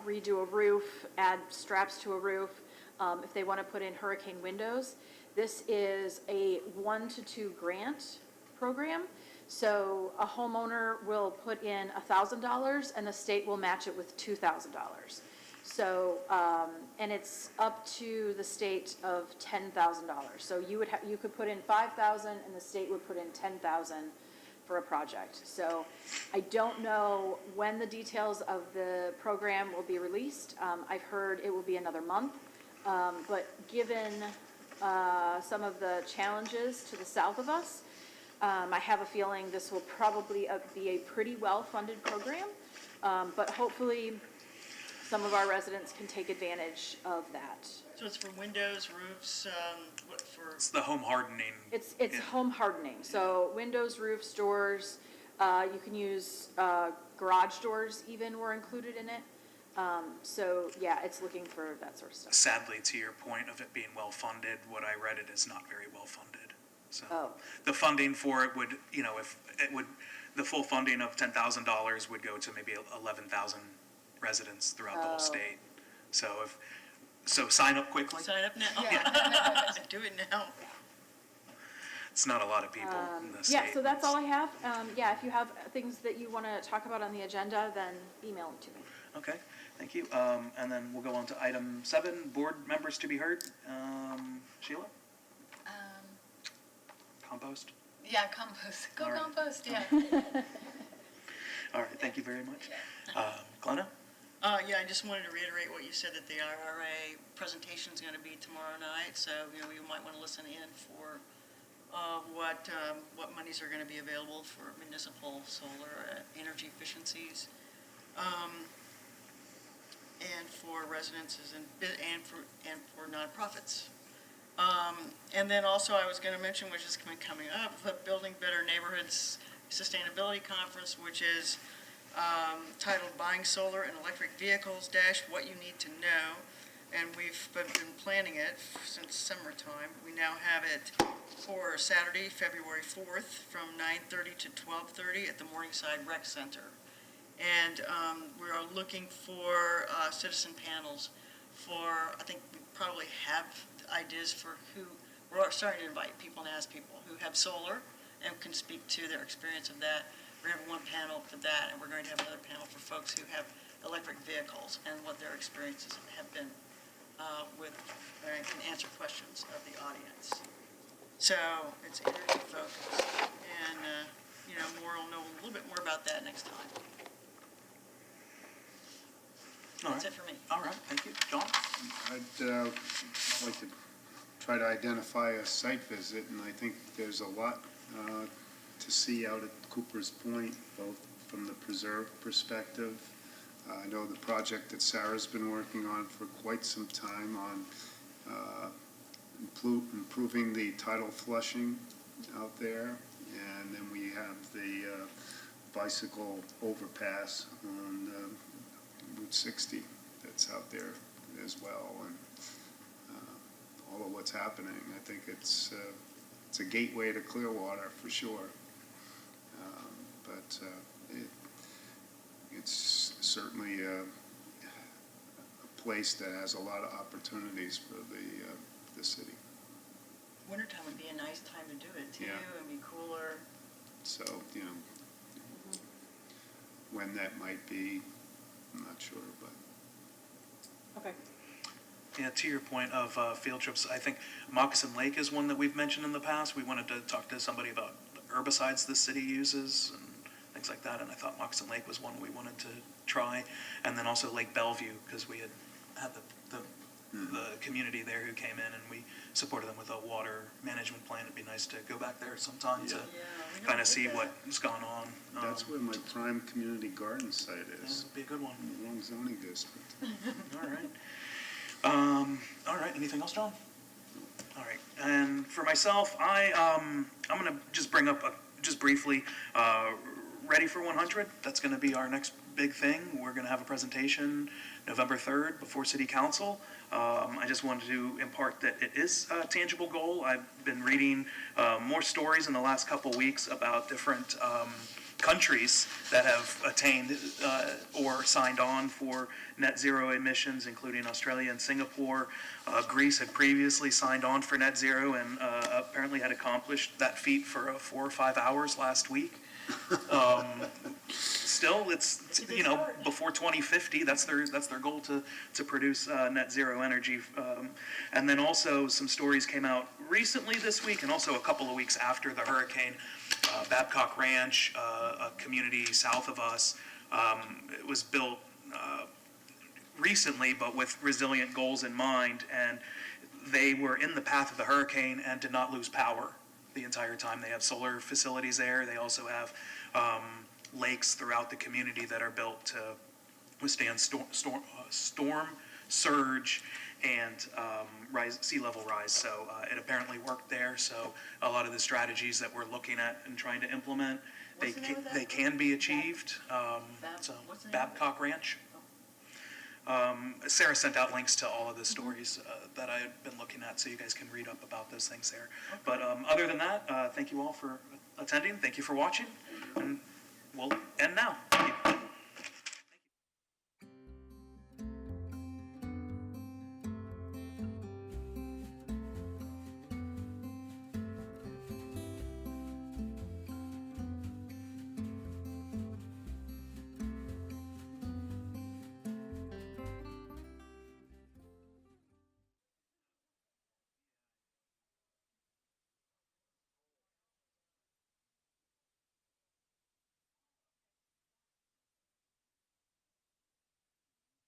Speaker 7: redo a roof, add straps to a roof, if they want to put in hurricane windows, this is a 1 to 2 grant program. So a homeowner will put in $1,000 and the state will match it with $2,000. So, and it's up to the state of $10,000. So you could put in $5,000 and the state would put in $10,000 for a project. So I don't know when the details of the program will be released. I've heard it will be another month. But given some of the challenges to the south of us, I have a feeling this will probably be a pretty well-funded program. But hopefully some of our residents can take advantage of that.
Speaker 4: So it's for windows, roofs, what for?
Speaker 2: It's the home hardening.
Speaker 7: It's
Speaker 2: Yeah.
Speaker 7: home hardening, so windows, roofs, doors, you can use garage doors even were included in it. So yeah, it's looking for that sort of stuff.
Speaker 2: Sadly, to your point of it being well-funded, what I read it is not very well-funded. So
Speaker 7: Oh.
Speaker 2: the funding for it would, if it would, the full funding of $10,000 would go to maybe 11,000 residents throughout the whole
Speaker 7: Oh.
Speaker 2: state. So sign up quickly.
Speaker 4: Sign up now. Do it now.
Speaker 2: It's not a lot of people in the state.
Speaker 7: Yeah, so that's all I have. Yeah, if you have things that you want to talk about on the agenda, then email them to me.
Speaker 2: Okay, thank you. And then we'll go on to item 7, board members to be heard. Sheila? Compost?
Speaker 3: Yeah, compost, go
Speaker 2: All right.
Speaker 3: compost, yeah.
Speaker 2: All right, thank you very much. Glenna?
Speaker 4: Yeah, I just wanted to reiterate what you said, that the IRA presentation is going to be tomorrow night, so, you might want to listen in for what monies are going to be available for municipal solar energy efficiencies, and for residences and for nonprofits. And then also I was going to mention, which is coming up, the Building Better Neighborhoods Sustainability Conference, which is titled Buying Solar and Electric Vehicles - What You Need to Know. And we've been planning it since summertime. We now have it for Saturday, February 4th from 9:30 to 12:30 at the Morningside Rec Center. And we are looking for citizen panels for, I think we probably have ideas for we're starting to invite people and ask people who have solar and can speak to their experience of that. We're going to have one panel for that, and we're going to have another panel for folks who have electric vehicles and what their experiences have been and can answer questions of the audience. So it's energy focused, and we'll know a little bit more about that next time. That's it for me.
Speaker 2: All right, thank you. John?
Speaker 1: I'd like to try to identify a site visit, and I think there's a lot to see out at Cooper's Point, both from the preserve perspective. I know the project that Sarah's been working on for quite some time on improving the tidal flushing out there, and then we have the bicycle overpass on Route 60 that's out there as well, and all of what's happening. I think it's a gateway to Clearwater for sure, but it's certainly a place that has a lot of opportunities for the city.
Speaker 4: Wintertime would be a nice time to do it too.
Speaker 1: Yeah.
Speaker 4: It'd be cooler.
Speaker 1: So, when that might be, I'm not sure, but.
Speaker 7: Okay.
Speaker 2: Yeah, to your point of field trips, I think Moccasin Lake is one that we've mentioned in the past. We wanted to talk to somebody about herbicides the city uses and things like that, and I thought Moccasin Lake was one we wanted to try. And then also Lake Bellevue, because we had the community there who came in, and we supported them with a water management plan. It'd be nice to go back there sometime to
Speaker 4: we
Speaker 2: kind
Speaker 4: never
Speaker 2: of see
Speaker 4: did that.
Speaker 2: what's gone on.
Speaker 1: That's where my prime community garden site
Speaker 2: Yeah,
Speaker 1: is,
Speaker 2: it'd be a good one.
Speaker 1: in the wrong zoning district.
Speaker 2: All right. All right, anything else, John? All right, and for myself, I'm gonna just bring up, just briefly, Ready for 100. That's gonna be our next big thing. We're gonna have a presentation November 3rd before City Council. I just wanted to impart that it is a tangible goal. I've been reading more stories in the last couple weeks about different countries that have attained or signed on for net zero emissions, including Australia and Singapore. Greece had previously signed on for net zero and apparently had accomplished that feat for 4 or 5 hours last week. Still, it's before 2050. That's their goal to produce net zero energy. And then also some stories came out recently this week, and also a couple of weeks after the hurricane. Babcock Ranch, a community south of us, it was built recently, but with resilient goals in mind, and they were in the path of the hurricane and did not lose power the entire time. They have solar facilities there. They also have lakes throughout the community that are built to withstand storm, surge, and sea level rise. So it apparently worked there. So a lot of the strategies that we're looking at and trying to implement,
Speaker 4: What's the name of that?
Speaker 2: they can be achieved. So
Speaker 4: What's the name of it?
Speaker 2: Babcock Ranch. Sarah sent out links to all of the stories that I had been looking at, so you guys can read up about those things there.
Speaker 4: Okay.
Speaker 2: But other than that, thank you all for attending. Thank you for watching, and we'll end now.